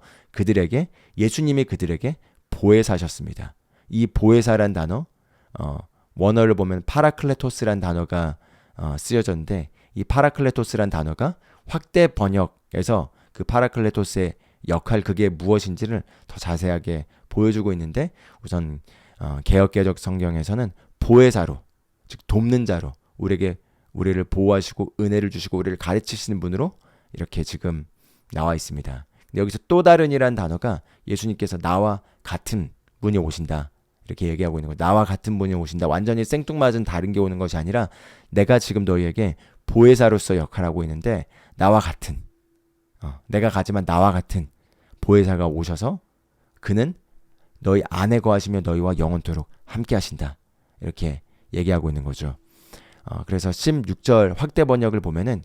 예수님이 그들에게 보혜사셨습니다. 이 보혜사란 단어 원어를 보면 파라클레토스란 단어가 쓰여졌는데 이 파라클레토스란 단어가 확대 번역에서 그 파라클레토스의 역할 그게 무엇인지를 더 자세하게 보여주고 있는데 우선 개역개적 성경에서는 보혜사로 즉 돕는 자로 우리를 보호하시고 은혜를 주시고 우리를 가르치시는 분으로 이렇게 지금 나와 있습니다. 근데 여기서 또 다른이란 단어가 예수님께서 나와 같은 분이 오신다 이렇게 얘기하고 있는 거예요. 나와 같은 분이 오신다. 완전히 생뚱맞은 다른 게 오는 것이 아니라 내가 지금 너희에게 보혜사로서 역할하고 있는데 나와 같은 내가 가지만 나와 같은 보혜사가 오셔서 그는 너희 안에 거하시며 너희와 영원토록 함께 하신다. 이렇게 얘기하고 있는 거죠. 그래서 16절 확대 번역을 보면은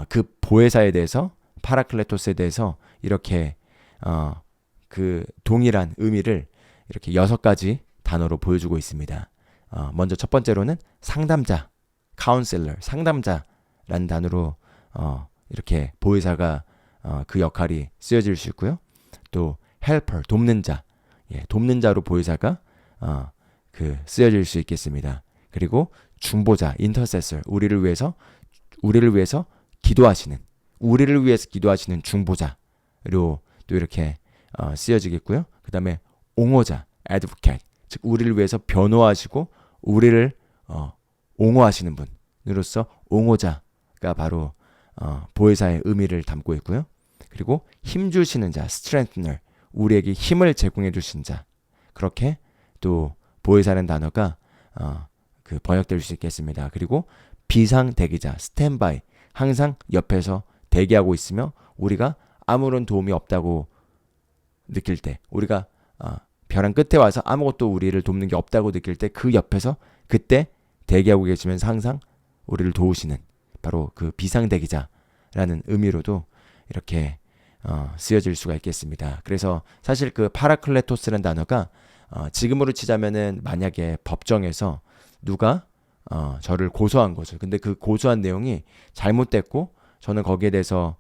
그 보혜사에 대해서 파라클레토스에 대해서 이렇게 그 동일한 의미를 이렇게 6가지 단어로 보여주고 있습니다. 먼저 첫 번째로는 상담자, 카운셀러, 상담자라는 단어로 이렇게 보혜사가 그 역할이 쓰여질 수 있고요. 또 헬퍼, 돕는 자, 돕는 자로 보혜사가 그 쓰여질 수 있겠습니다. 그리고 중보자, 인터세서, 우리를 위해서 기도하시는 중보자로 또 이렇게 쓰여지겠고요. 그 다음에 옹호자, advocate, 즉 우리를 위해서 변호하시고 우리를 옹호하시는 분으로서 옹호자가 바로 보혜사의 의미를 담고 있고요. 그리고 힘주시는 자, strengthener, 우리에게 힘을 제공해 주신 자. 그렇게 또 보혜사라는 단어가 그 번역될 수 있겠습니다. 그리고 비상 대기자, 스탠바이, 항상 옆에서 대기하고 있으며 우리가 아무런 도움이 없다고 느낄 때, 우리가 벼랑 끝에 와서 아무것도 우리를 돕는 게 없다고 느낄 때 그 옆에서 그때 대기하고 계시면서 항상 우리를 도우시는 바로 그 비상 대기자라는 의미로도 이렇게 쓰여질 수가 있겠습니다. 그래서 사실 그 파라클레토스라는 단어가 지금으로 치자면은 만약에 법정에서 누가 저를 고소한 거죠. 근데 그 고소한 내용이 잘못됐고 저는 거기에 대해서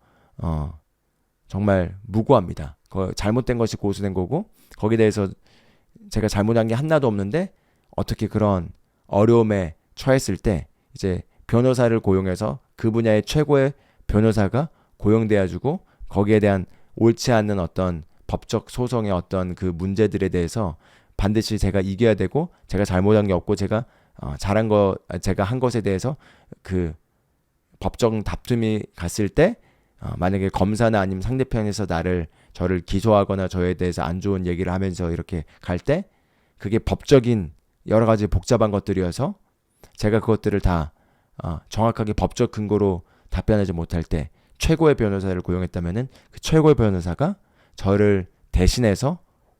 정말 무고합니다. 잘못된 것이 고소된 거고 거기에 대해서 제가 잘못한 게 하나도 없는데 어떻게 그런 어려움에 처했을 때 이제 변호사를 고용해서 그 분야의 최고의 변호사가 고용되어 주고 거기에 대한 옳지 않는 어떤 법적 소송의 어떤 그 문제들에 대해서 반드시 제가 이겨야 되고 제가 잘못한 게 없고 제가 제가 한 것에 대해서 그 법정 다툼이 갔을 때 만약에 검사나 아니면 상대편에서 저를 기소하거나 저에 대해서 안 좋은 얘기를 하면서 이렇게 갈 때 그게 법적인 여러 가지 복잡한 것들이어서 제가 그것들을 다 정확하게 법적 근거로 답변하지 못할 때 최고의 변호사를 고용했다면은 그 최고의 변호사가 저를 대신해서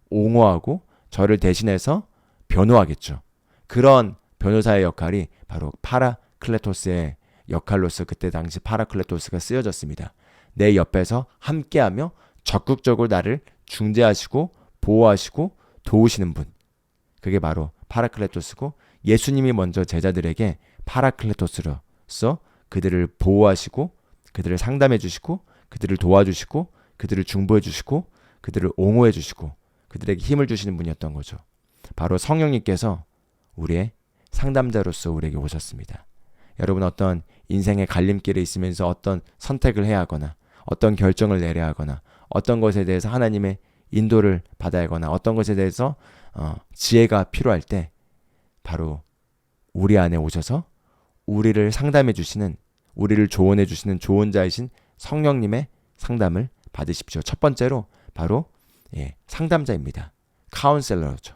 옹호하고 저를 대신해서 변호하겠죠. 그런 변호사의 역할이 바로 파라클레토스의 역할로서 그때 당시 파라클레토스가 쓰여졌습니다. 내 옆에서 함께하며 적극적으로 나를 중재하시고 보호하시고 도우시는 분. 그게 바로 파라클레토스고 예수님이 먼저 제자들에게 파라클레토스로서 그들을 보호하시고 그들을 상담해 주시고 그들을 도와주시고 그들을 중보해 주시고 그들을 옹호해 주시고 그들에게 힘을 주시는 분이었던 거죠. 바로 성령님께서 우리의 상담자로서 우리에게 오셨습니다. 여러분 어떤 인생의 갈림길에 있으면서 어떤 선택을 해야 하거나 어떤 결정을 내려야 하거나 어떤 것에 대해서 하나님의 인도를 받아야 하거나 어떤 것에 대해서 지혜가 필요할 때 바로 우리 안에 오셔서 우리를 상담해 주시는 우리를 조언해 주시는 조언자이신 성령님의 상담을 받으십시오. 첫 번째로 바로 상담자입니다. 카운셀러죠.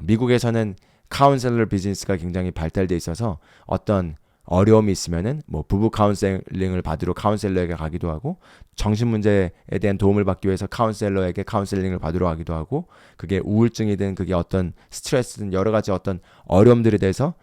미국에서는 카운셀러 비즈니스가 굉장히 발달돼 있어서 어떤 어려움이 있으면은 뭐 부부 카운셀링을 받으러 카운셀러에게 가기도 하고, 정신 문제에 대한 도움을 받기 위해서 카운셀러에게 카운셀링을 받으러 가기도 하고, 그게 우울증이든 그게 어떤 스트레스든 여러 가지 어떤 어려움들에 대해서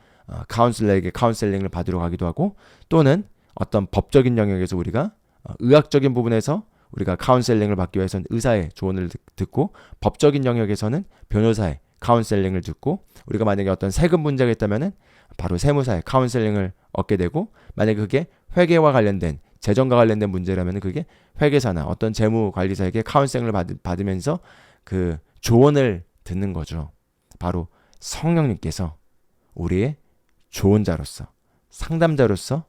카운셀러에게 카운셀링을 받으러 가기도 하고, 또는 어떤 법적인 영역에서 우리가 의학적인 부분에서 우리가 카운셀링을 받기 위해서는 의사의 조언을 듣고, 법적인 영역에서는 변호사의 카운셀링을 듣고, 우리가 만약에 어떤 세금 문제가 있다면은 바로 세무사의 카운셀링을 얻게 되고, 만약에 그게 회계와 관련된 재정과 관련된 문제라면 그게 회계사나 어떤 재무관리사에게 카운셀링을 받으면서 그 조언을 듣는 거죠. 바로 성령님께서 우리의 조언자로서, 상담자로서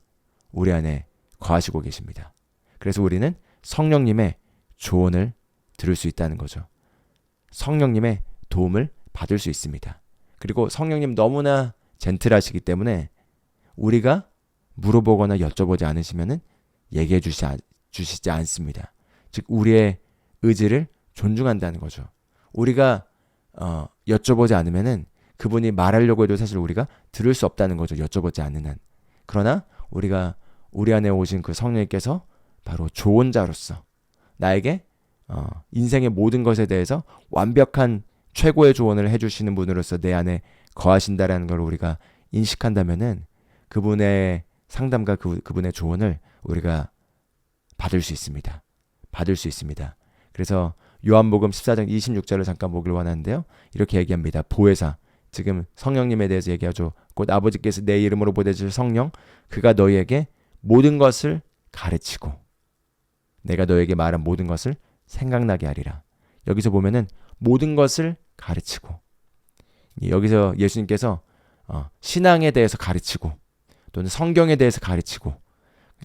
우리 안에 거하시고 계십니다. 그래서 우리는 성령님의 조언을 들을 수 있다는 거죠. 성령님의 도움을 받을 수 있습니다. 그리고 성령님 너무나 젠틀하시기 때문에 우리가 물어보거나 여쭤보지 않으시면은 얘기해 주시지 않습니다. 즉 우리의 의지를 존중한다는 거죠. 우리가 여쭤보지 않으면은 그분이 말하려고 해도 사실 우리가 들을 수 없다는 거죠. 여쭤보지 않는 한. 그러나 우리가 우리 안에 오신 그 성령님께서 바로 조언자로서 나에게 인생의 모든 것에 대해서 완벽한 최고의 조언을 해주시는 분으로서 내 안에 거하신다라는 걸 우리가 인식한다면은 그분의 상담과 그분의 조언을 우리가 받을 수 있습니다. 받을 수 있습니다. 그래서 요한복음 14장 26절을 잠깐 보길 원하는데요. 이렇게 얘기합니다. 보혜사, 지금 성령님에 대해서 얘기하죠. 곧 아버지께서 내 이름으로 보내줄 성령, 그가 너희에게 모든 것을 가르치고 내가 너에게 말한 모든 것을 생각나게 하리라. 여기서 보면은 모든 것을 가르치고, 여기서 예수님께서 신앙에 대해서 가르치고 또는 성경에 대해서 가르치고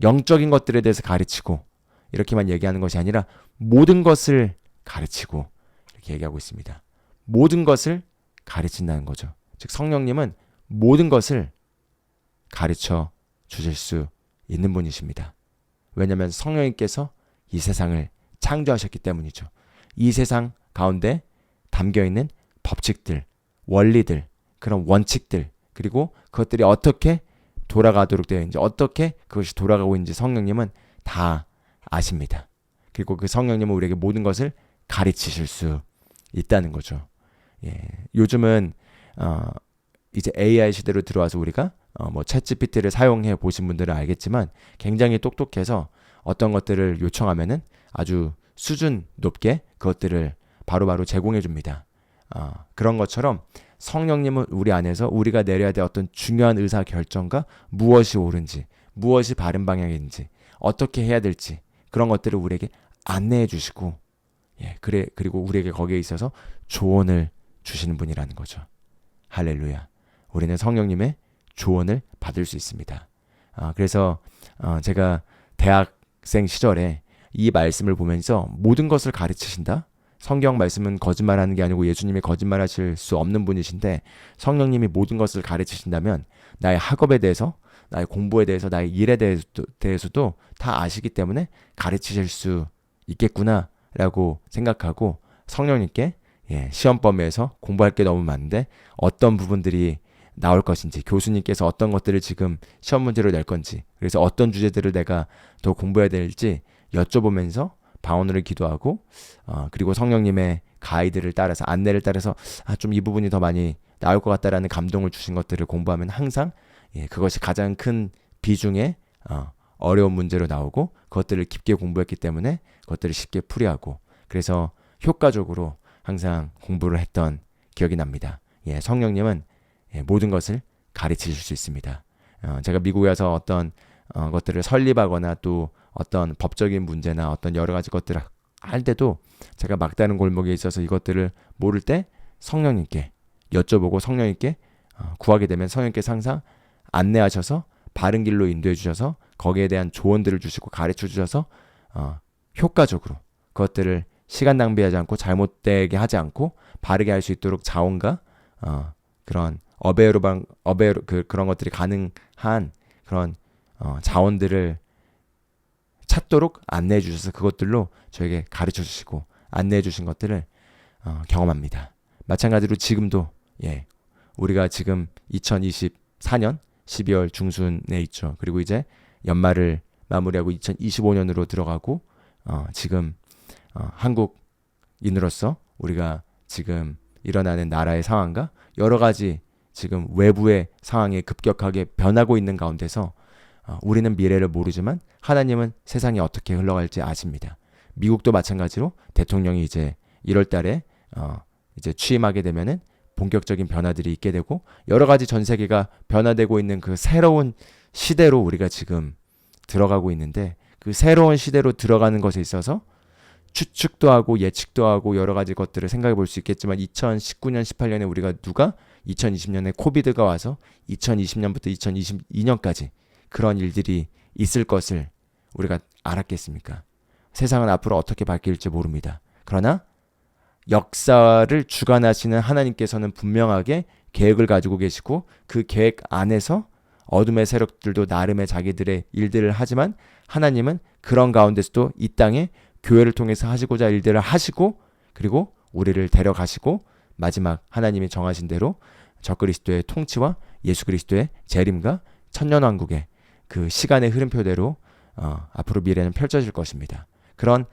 영적인 것들에 대해서 가르치고 이렇게만 얘기하는 것이 아니라 모든 것을 가르치고 이렇게 얘기하고 있습니다. 모든 것을 가르친다는 거죠. 즉 성령님은 모든 것을 가르쳐 주실 수 있는 분이십니다. 왜냐하면 성령님께서 이 세상을 창조하셨기 때문이죠. 이 세상 가운데 담겨있는 법칙들, 원리들, 그런 원칙들, 그리고 그것들이 어떻게 돌아가도록 되어 있는지, 어떻게 그것이 돌아가고 있는지 성령님은 다 아십니다. 그리고 그 성령님은 우리에게 모든 것을 가르치실 수 있다는 거죠. 예, 요즘은 이제 AI 시대로 들어와서 우리가 뭐 챗GPT를 사용해 보신 분들은 알겠지만 굉장히 똑똑해서 어떤 것들을 요청하면은 아주 수준 높게 그것들을 바로바로 제공해 줍니다. 그런 것처럼 성령님은 우리 안에서 우리가 내려야 될 어떤 중요한 의사 결정과 무엇이 옳은지, 무엇이 바른 방향인지, 어떻게 해야 될지 그런 것들을 우리에게 안내해 주시고, 그리고 우리에게 거기에 있어서 조언을 주시는 분이라는 거죠. 할렐루야. 우리는 성령님의 조언을 받을 수 있습니다. 그래서 제가 대학생 시절에 이 말씀을 보면서 모든 것을 가르치신다? 성경 말씀은 거짓말하는 게 아니고 예수님이 거짓말하실 수 없는 분이신데 성령님이 모든 것을 가르치신다면 나의 학업에 대해서, 나의 공부에 대해서, 나의 일에 대해서도 다 아시기 때문에 가르치실 수 있겠구나라고 생각하고 성령님께 시험범위에서 공부할 게 너무 많은데 어떤 부분들이 나올 것인지, 교수님께서 어떤 것들을 지금 시험 문제로 낼 건지, 그래서 어떤 주제들을 내가 더 공부해야 될지 여쭤보면서 방언으로 기도하고 그리고 성령님의 가이드를 따라서, 안내를 따라서 좀 이 부분이 더 많이 나올 것 같다라는 감동을 주신 것들을 공부하면 항상 그것이 가장 큰 비중의 어려운 문제로 나오고 그것들을 깊게 공부했기 때문에 그것들을 쉽게 풀이하고, 그래서 효과적으로 항상 공부를 했던 기억이 납니다. 성령님은 모든 것을 가르치실 수 있습니다. 제가 미국에 와서 어떤 것들을 설립하거나 또 어떤 법적인 문제나 어떤 여러 가지 것들을 할 때도 제가 막다른 골목에 있어서 이것들을 모를 때 성령님께 여쭤보고 성령님께 구하게 되면 성령님께서 항상 안내하셔서 바른 길로 인도해 주셔서 거기에 대한 조언들을 주시고 가르쳐 주셔서 효과적으로 그것들을 시간 낭비하지 않고 잘못되게 하지 않고 바르게 할 수 있도록 자원과 그런 그런 것들이 가능한 그런 자원들을 찾도록 안내해 주셔서 그것들로 저에게 가르쳐 주시고 안내해 주신 것들을 경험합니다. 마찬가지로 지금도 우리가 지금 2024년 12월 중순에 있죠. 그리고 이제 연말을 마무리하고 2025년으로 들어가고 지금 한국인으로서 우리가 지금 일어나는 나라의 상황과 여러 가지 지금 외부의 상황이 급격하게 변하고 있는 가운데서 우리는 미래를 모르지만 하나님은 세상이 어떻게 흘러갈지 아십니다. 미국도 마찬가지로 대통령이 이제 1월 달에 이제 취임하게 되면은 본격적인 변화들이 있게 되고 여러 가지 전 세계가 변화되고 있는 그 새로운 시대로 우리가 지금 들어가고 있는데 그 새로운 시대로 들어가는 것에 있어서 추측도 하고 예측도 하고 여러 가지 것들을 생각해 볼 수 있겠지만 2019년, 18년에 우리가 누가 2020년에 코비드가 와서 2020년부터 2022년까지 그런 일들이 있을 것을 우리가 알았겠습니까? 세상은 앞으로 어떻게 바뀔지 모릅니다. 그러나 역사를 주관하시는 하나님께서는 분명하게 계획을 가지고 계시고 그 계획 안에서 어둠의 세력들도 나름의 자기들의 일들을 하지만 하나님은 그런 가운데서도 이 땅에 교회를 통해서 하시고자 할 일들을 하시고 그리고 우리를 데려가시고 마지막 하나님이 정하신 대로 적그리스도의 통치와 예수 그리스도의 재림과 천년왕국의 그 시간의 흐름표대로 앞으로 미래는 펼쳐질 것입니다. 그런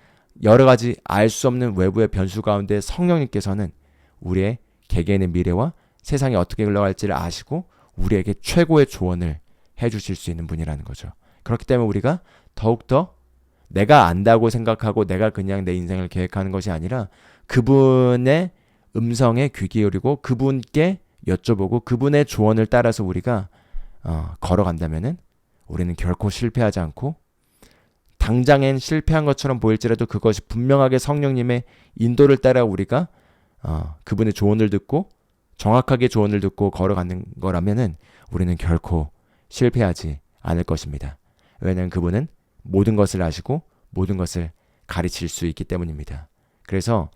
여러 가지 알 수 없는 외부의 변수 가운데 성령님께서는 우리의 개개인의 미래와 세상이 어떻게 흘러갈지를 아시고 우리에게 최고의 조언을 해주실 수 있는 분이라는 거죠. 그렇기 때문에 우리가 더욱더 내가 안다고 생각하고 내가 그냥 내 인생을 계획하는 것이 아니라 그분의 음성에 귀 기울이고 그분께 여쭤보고 그분의 조언을 따라서 우리가 걸어간다면은 우리는 결코 실패하지 않고 당장엔 실패한 것처럼 보일지라도 그것이 분명하게 성령님의 인도를 따라 우리가 그분의 조언을 듣고 정확하게 조언을 듣고 걸어가는 거라면은 우리는 결코 실패하지 않을 것입니다. 왜냐하면 그분은 모든 것을 아시고 모든 것을 가르칠 수 있기 때문입니다. 그래서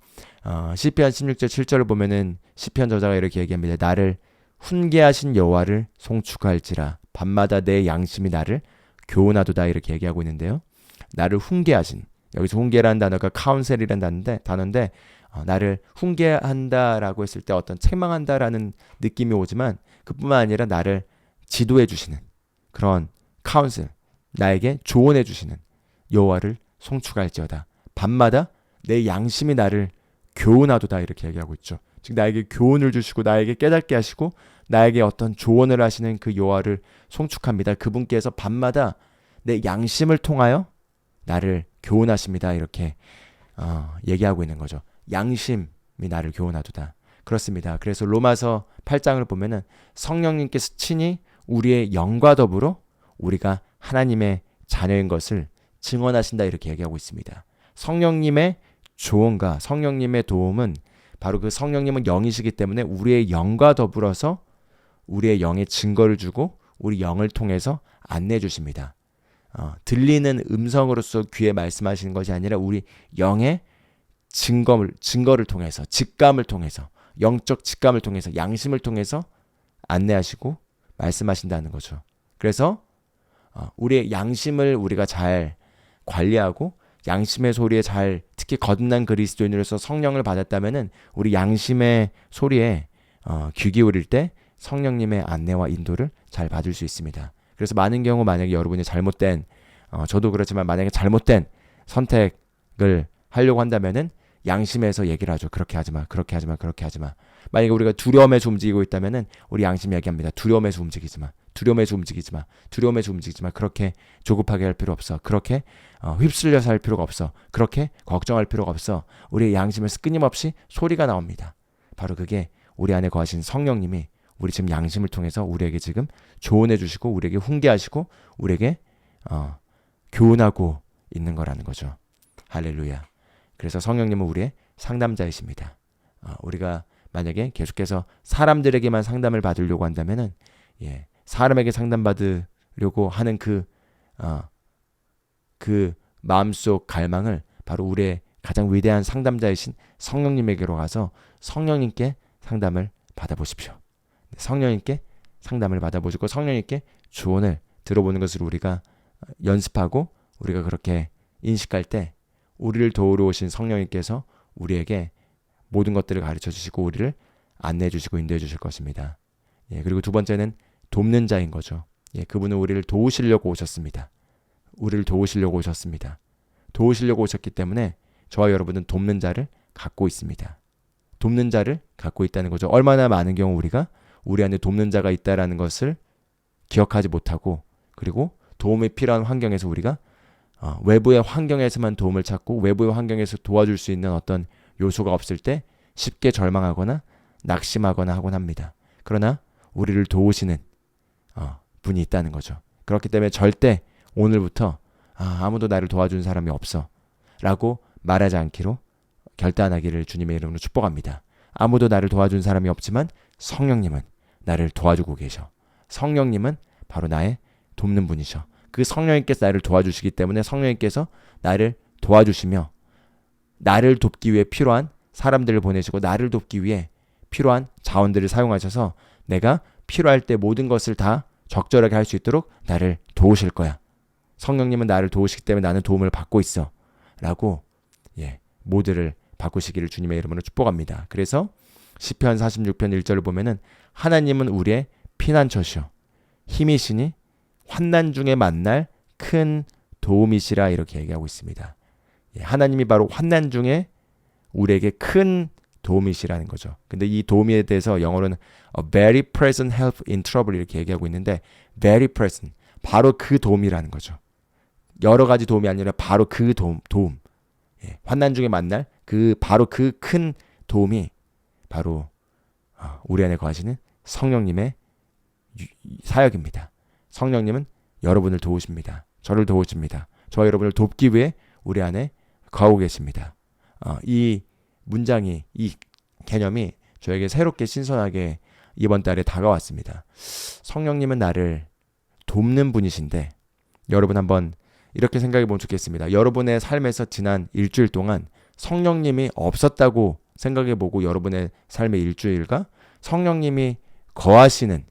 시편 16절 7절을 보면은 시편 저자가 이렇게 얘기합니다. 나를 훈계하신 여호와를 송축할지라 밤마다 내 양심이 나를 교훈하도다 이렇게 얘기하고 있는데요. 나를 훈계하신 여기서 훈계라는 단어가 카운셀이라는 단어인데 나를 훈계한다라고 했을 때 어떤 책망한다라는 느낌이 오지만 그뿐만 아니라 나를 지도해 주시는 그런 카운셀 나에게 조언해 주시는 여호와를 송축할지어다. 밤마다 내 양심이 나를 교훈하도다 이렇게 얘기하고 있죠. 즉 나에게 교훈을 주시고 나에게 깨닫게 하시고 나에게 어떤 조언을 하시는 그 여호와를 송축합니다. 그분께서 밤마다 내 양심을 통하여 나를 교훈하십니다. 이렇게 얘기하고 있는 거죠. 양심이 나를 교훈하도다. 그렇습니다. 그래서 로마서 8장을 보면은 성령님께서 친히 우리의 영과 더불어 우리가 하나님의 자녀인 것을 증언하신다 이렇게 얘기하고 있습니다. 성령님의 조언과 성령님의 도움은 바로 그 성령님은 영이시기 때문에 우리의 영과 더불어서 우리의 영의 증거를 주고 우리 영을 통해서 안내해 주십니다. 들리는 음성으로서 귀에 말씀하시는 것이 아니라 우리 영의 증거를 통해서 직감을 통해서 영적 직감을 통해서 양심을 통해서 안내하시고 말씀하신다는 거죠. 그래서 우리의 양심을 우리가 잘 관리하고 양심의 소리에 잘 특히 거듭난 그리스도인으로서 성령을 받았다면은 우리 양심의 소리에 귀 기울일 때 성령님의 안내와 인도를 잘 받을 수 있습니다. 그래서 많은 경우 만약에 여러분이 잘못된 저도 그렇지만 만약에 잘못된 선택을 하려고 한다면은 양심에서 얘기를 하죠. 그렇게 하지 마. 그렇게 하지 마. 그렇게 하지 마. 만약에 우리가 두려움에서 움직이고 있다면은 우리 양심이 얘기합니다. 두려움에서 움직이지 마. 두려움에서 움직이지 마. 두려움에서 움직이지 마. 그렇게 조급하게 할 필요 없어. 그렇게 휩쓸려서 할 필요가 없어. 그렇게 걱정할 필요가 없어. 우리의 양심에서 끊임없이 소리가 나옵니다. 바로 그게 우리 안에 거하신 성령님이 우리 지금 양심을 통해서 우리에게 지금 조언해 주시고 우리에게 훈계하시고 우리에게 교훈하고 있는 거라는 거죠. 할렐루야. 그래서 성령님은 우리의 상담자이십니다. 우리가 만약에 계속해서 사람들에게만 상담을 받으려고 한다면은 사람에게 상담받으려고 하는 그 마음속 갈망을 바로 우리의 가장 위대한 상담자이신 성령님에게로 가서 성령님께 상담을 받아보십시오. 성령님께 상담을 받아보시고 성령님께 조언을 들어보는 것을 우리가 연습하고 우리가 그렇게 인식할 때 우리를 도우러 오신 성령님께서 우리에게 모든 것들을 가르쳐 주시고 우리를 안내해 주시고 인도해 주실 것입니다. 예, 그리고 두 번째는 돕는 자인 거죠. 예, 그분은 우리를 도우시려고 오셨습니다. 우리를 도우시려고 오셨습니다. 도우시려고 오셨기 때문에 저와 여러분은 돕는 자를 갖고 있습니다. 돕는 자를 갖고 있다는 거죠. 얼마나 많은 경우 우리가 우리 안에 돕는 자가 있다라는 것을 기억하지 못하고, 그리고 도움이 필요한 환경에서 우리가 외부의 환경에서만 도움을 찾고 외부의 환경에서 도와줄 수 있는 어떤 요소가 없을 때 쉽게 절망하거나 낙심하거나 하곤 합니다. 그러나 우리를 도우시는 분이 있다는 거죠. 그렇기 때문에 절대 오늘부터 아무도 나를 도와준 사람이 없어 라고 말하지 않기로 결단하기를 주님의 이름으로 축복합니다. 아무도 나를 도와준 사람이 없지만 성령님은 나를 도와주고 계셔. 성령님은 바로 나의 돕는 분이셔. 그 성령님께서 나를 도와주시기 때문에 성령님께서 나를 도와주시며 나를 돕기 위해 필요한 사람들을 보내시고 나를 돕기 위해 필요한 자원들을 사용하셔서 내가 필요할 때 모든 것을 다 적절하게 할 수 있도록 나를 도우실 거야. 성령님은 나를 도우시기 때문에 나는 도움을 받고 있어 라고 모두를 바꾸시기를 주님의 이름으로 축복합니다. 그래서 시편 46편 1절을 보면은 하나님은 우리의 피난처시오 힘이시니 환난 중에 만날 큰 도움이시라 이렇게 얘기하고 있습니다. 하나님이 바로 환난 중에 우리에게 큰 도움이시라는 거죠. 근데 이 도움에 대해서 영어로는 a very present help in trouble 이렇게 얘기하고 있는데 very present, 바로 그 도움이라는 거죠. 여러 가지 도움이 아니라 바로 그 도움. 환난 중에 만날 바로 그 큰 도움이 바로 우리 안에 거하시는 성령님의 사역입니다. 성령님은 여러분을 도우십니다. 저를 도우십니다. 저와 여러분을 돕기 위해 우리 안에 거하고 계십니다. 이 문장이, 이 개념이 저에게 새롭게 신선하게 이번 달에 다가왔습니다. 성령님은 나를 돕는 분이신데 여러분 한번 이렇게 생각해 보면 좋겠습니다. 여러분의 삶에서 지난 일주일 동안 성령님이 없었다고 생각해 보고 여러분의 삶의 일주일과 성령님이 거하시는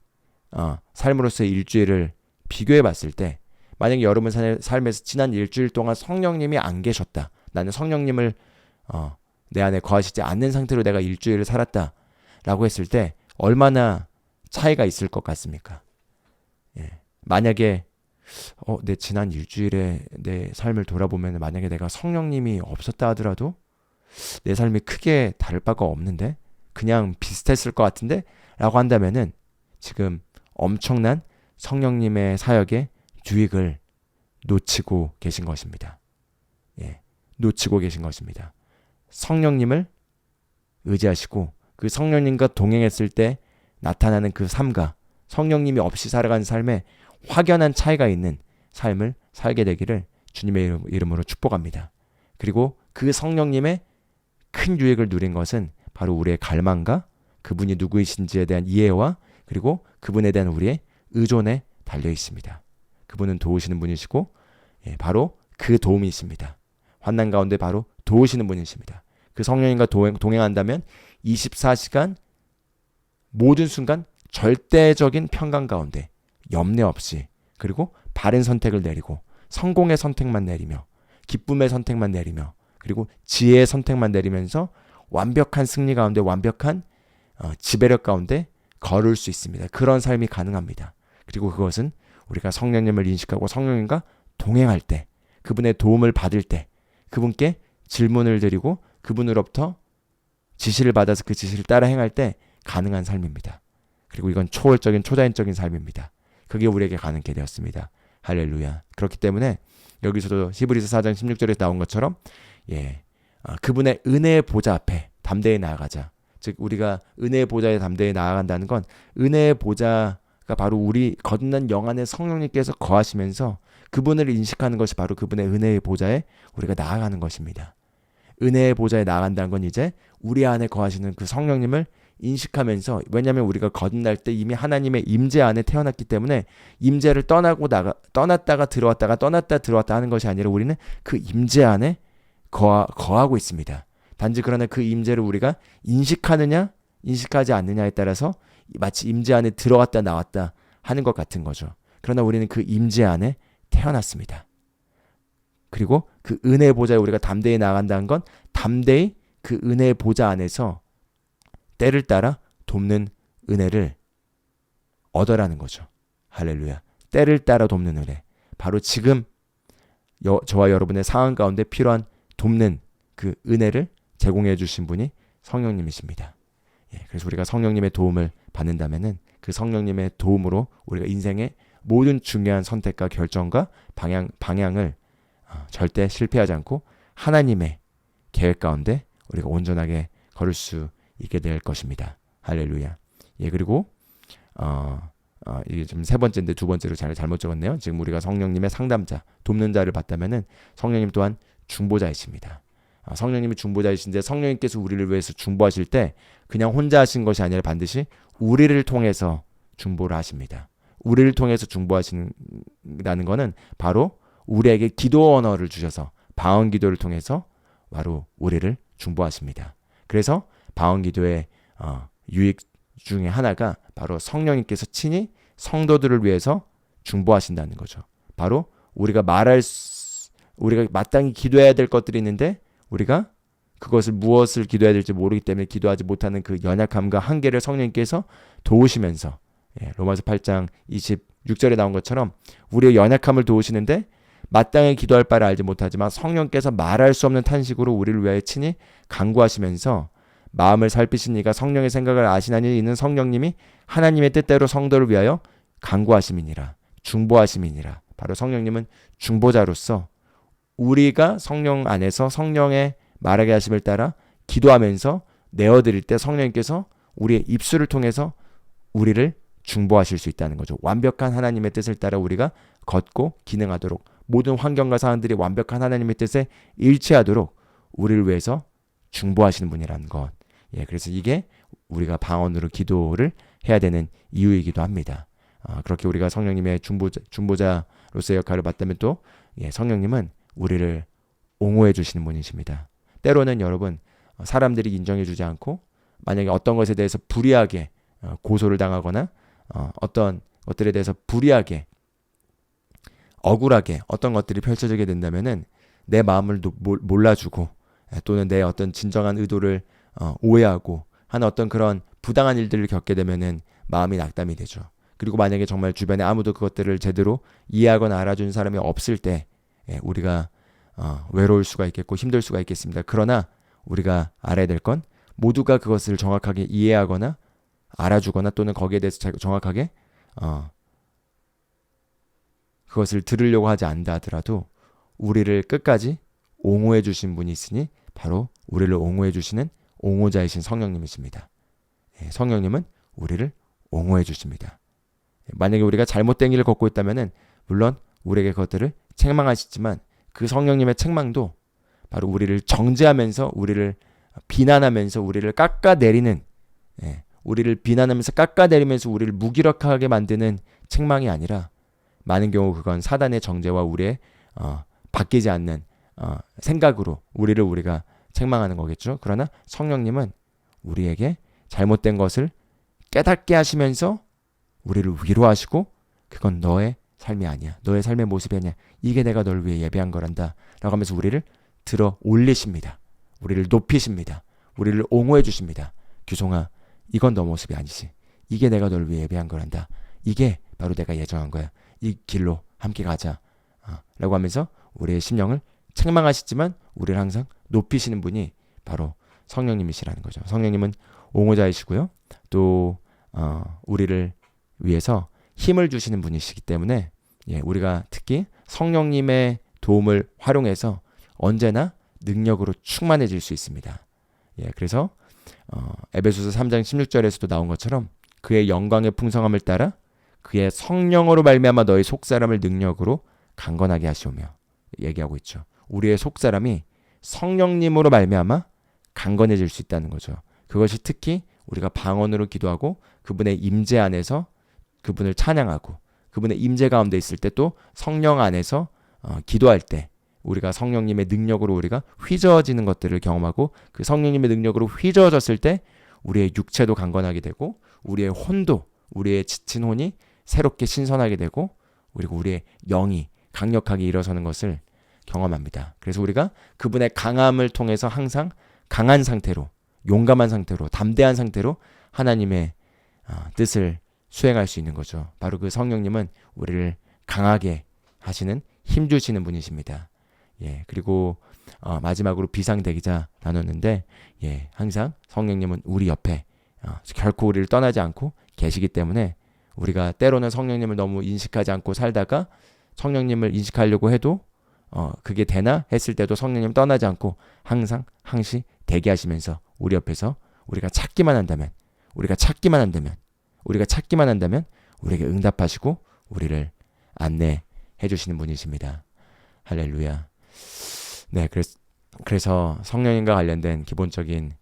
삶으로서의 일주일을 비교해 봤을 때 만약에 여러분 삶에서 지난 일주일 동안 성령님이 안 계셨다. 나는 성령님을 내 안에 거하시지 않는 상태로 내가 일주일을 살았다 라고 했을 때 얼마나 차이가 있을 것 같습니까? 만약에 내 지난 일주일에 내 삶을 돌아보면 만약에 내가 성령님이 없었다 하더라도 내 삶이 크게 다를 바가 없는데 그냥 비슷했을 것 같은데 라고 한다면은 지금 엄청난 성령님의 사역의 유익을 놓치고 계신 것입니다. 놓치고 계신 것입니다. 성령님을 의지하시고 그 성령님과 동행했을 때 나타나는 그 삶과 성령님이 없이 살아가는 삶에 확연한 차이가 있는 삶을 살게 되기를 주님의 이름으로 축복합니다. 그리고 그 성령님의 큰 유익을 누린 것은 바로 우리의 갈망과 그분이 누구이신지에 대한 이해와 그리고 그분에 대한 우리의 의존에 달려 있습니다. 그분은 도우시는 분이시고 바로 그 도움이십니다. 환난 가운데 바로 도우시는 분이십니다. 그 성령님과 동행한다면 24시간 모든 순간 절대적인 평강 가운데 염려 없이 그리고 바른 선택을 내리고 성공의 선택만 내리며 기쁨의 선택만 내리며 그리고 지혜의 선택만 내리면서 완벽한 승리 가운데 완벽한 지배력 가운데 걸을 수 있습니다. 그런 삶이 가능합니다. 그리고 그것은 우리가 성령님을 인식하고 성령님과 동행할 때 그분의 도움을 받을 때 그분께 질문을 드리고 그분으로부터 지시를 받아서 그 지시를 따라 행할 때 가능한 삶입니다. 그리고 이건 초월적인 초자연적인 삶입니다. 그게 우리에게 가능하게 되었습니다. 할렐루야. 그렇기 때문에 여기서도 히브리서 4장 16절에 나온 것처럼 그분의 은혜의 보좌 앞에 담대히 나아가자. 즉 우리가 은혜의 보좌에 담대히 나아간다는 건 은혜의 보좌가 바로 우리 거듭난 영 안에 성령님께서 거하시면서 그분을 인식하는 것이 바로 그분의 은혜의 보좌에 우리가 나아가는 것입니다. 은혜의 보좌에 나아간다는 건 이제 우리 안에 거하시는 그 성령님을 인식하면서 왜냐하면 우리가 거듭날 때 이미 하나님의 임재 안에 태어났기 때문에 임재를 떠났다가 들어왔다가 떠났다 들어왔다 하는 것이 아니라 우리는 그 임재 안에 거하고 있습니다. 단지 그러나 그 임재를 우리가 인식하느냐 인식하지 않느냐에 따라서 마치 임재 안에 들어갔다 나왔다 하는 것 같은 거죠. 그러나 우리는 그 임재 안에 태어났습니다. 그리고 그 은혜의 보좌에 우리가 담대히 나아간다는 건 담대히 그 은혜의 보좌 안에서 때를 따라 돕는 은혜를 얻어라는 거죠. 할렐루야. 때를 따라 돕는 은혜. 바로 지금 저와 여러분의 상황 가운데 필요한 돕는 그 은혜를 제공해 주신 분이 성령님이십니다. 그래서 우리가 성령님의 도움을 받는다면은 그 성령님의 도움으로 우리가 인생의 모든 중요한 선택과 결정과 방향을 절대 실패하지 않고 하나님의 계획 가운데 우리가 온전하게 걸을 수 있게 될 것입니다. 할렐루야. 그리고 이게 좀 세 번째인데 두 번째로 잘못 적었네요. 지금 우리가 성령님의 상담자, 돕는 자를 봤다면은 성령님 또한 중보자이십니다. 성령님이 중보자이신데 성령님께서 우리를 위해서 중보하실 때 그냥 혼자 하신 것이 아니라 반드시 우리를 통해서 중보를 하십니다. 우리를 통해서 중보하신다는 것은 바로 우리에게 기도 언어를 주셔서 방언 기도를 통해서 바로 우리를 중보하십니다. 그래서 방언 기도의 유익 중에 하나가 바로 성령님께서 친히 성도들을 위해서 중보하신다는 거죠. 바로 우리가 마땅히 기도해야 될 것들이 있는데 우리가 그것을 무엇을 기도해야 될지 모르기 때문에 기도하지 못하는 그 연약함과 한계를 성령님께서 도우시면서 로마서 8장 26절에 나온 것처럼 우리의 연약함을 도우시는데 마땅히 기도할 바를 알지 못하지만 성령께서 말할 수 없는 탄식으로 우리를 위하여 친히 간구하시면서 마음을 살피신 이가 성령의 생각을 아시나니 이는 성령님이 하나님의 뜻대로 성도를 위하여 간구하심이니라. 중보하심이니라. 바로 성령님은 중보자로서 우리가 성령 안에서 성령의 말하게 하심을 따라 기도하면서 내어드릴 때 성령님께서 우리의 입술을 통해서 우리를 중보하실 수 있다는 거죠. 완벽한 하나님의 뜻을 따라 우리가 걷고 기능하도록 모든 환경과 상황들이 완벽한 하나님의 뜻에 일치하도록 우리를 위해서 중보하시는 분이라는 것. 그래서 이게 우리가 방언으로 기도를 해야 되는 이유이기도 합니다. 그렇게 우리가 성령님의 중보자로서의 역할을 맡다면 또 성령님은 우리를 옹호해 주시는 분이십니다. 때로는 여러분 사람들이 인정해 주지 않고 만약에 어떤 것에 대해서 불이하게 고소를 당하거나 어떤 것들에 대해서 불이하게 억울하게 어떤 것들이 펼쳐지게 된다면은 내 마음을 몰라주고 또는 내 어떤 진정한 의도를 오해하고 하는 어떤 그런 부당한 일들을 겪게 되면은 마음이 낙담이 되죠. 그리고 만약에 정말 주변에 아무도 그것들을 제대로 이해하거나 알아주는 사람이 없을 때 우리가 외로울 수가 있겠고 힘들 수가 있겠습니다. 그러나 우리가 알아야 될 건 모두가 그것을 정확하게 이해하거나 알아주거나 또는 거기에 대해서 정확하게 그것을 들으려고 하지 않다 하더라도 우리를 끝까지 옹호해 주신 분이 있으니 바로 우리를 옹호해 주시는 옹호자이신 성령님이십니다. 성령님은 우리를 옹호해 주십니다. 만약에 우리가 잘못된 길을 걷고 있다면은 물론 우리에게 그것들을 책망하시지만 그 성령님의 책망도 바로 우리를 정죄하면서 우리를 비난하면서 우리를 깎아내리는 우리를 비난하면서 깎아내리면서 우리를 무기력하게 만드는 책망이 아니라 많은 경우 그건 사단의 정죄와 우리의 바뀌지 않는 생각으로 우리가 책망하는 거겠죠. 그러나 성령님은 우리에게 잘못된 것을 깨닫게 하시면서 우리를 위로하시고 그건 너의 삶이 아니야. 너의 삶의 모습이 아니야. 이게 내가 널 위해 예배한 거란다. 라고 하면서 우리를 들어 올리십니다. 우리를 높이십니다. 우리를 옹호해 주십니다. 규송아, 이건 너 모습이 아니지. 이게 내가 널 위해 예배한 거란다. 이게 바로 내가 예정한 거야. 이 길로 함께 가자. 라고 하면서 우리의 심령을 책망하시지만 우리를 항상 높이시는 분이 바로 성령님이시라는 거죠. 성령님은 옹호자이시고요. 또 우리를 위해서 힘을 주시는 분이시기 때문에 우리가 특히 성령님의 도움을 활용해서 언제나 능력으로 충만해질 수 있습니다. 그래서 에베소서 3장 16절에서도 나온 것처럼 그의 영광의 풍성함을 따라 그의 성령으로 말미암아 너희 속사람을 능력으로 강건하게 하시오며 얘기하고 있죠. 우리의 속사람이 성령님으로 말미암아 강건해질 수 있다는 거죠. 그것이 특히 우리가 방언으로 기도하고 그분의 임재 안에서 그분을 찬양하고 그분의 임재 가운데 있을 때 또 성령 안에서 기도할 때 우리가 성령님의 능력으로 우리가 휘저어지는 것들을 경험하고 그 성령님의 능력으로 휘저어졌을 때 우리의 육체도 강건하게 되고 우리의 혼도 우리의 지친 혼이 새롭게 신선하게 되고 그리고 우리의 영이 강력하게 일어서는 것을 경험합니다. 그래서 우리가 그분의 강함을 통해서 항상 강한 상태로 용감한 상태로 담대한 상태로 하나님의 뜻을 수행할 수 있는 거죠. 바로 그 성령님은 우리를 강하게 하시는 힘 주시는 분이십니다. 예, 그리고 마지막으로 비상대기자 나눴는데, 예, 항상 성령님은 우리 옆에 결코 우리를 떠나지 않고 계시기 때문에 우리가 때로는 성령님을 너무 인식하지 않고 살다가 성령님을 인식하려고 해도 그게 되나 했을 때도 성령님 떠나지 않고 항상 항시 대기하시면서 우리 옆에서 우리가 찾기만 한다면 우리에게 응답하시고 우리를 안내해 주시는 분이십니다. 할렐루야. 네, 그래서 성령님과 관련된 기본적인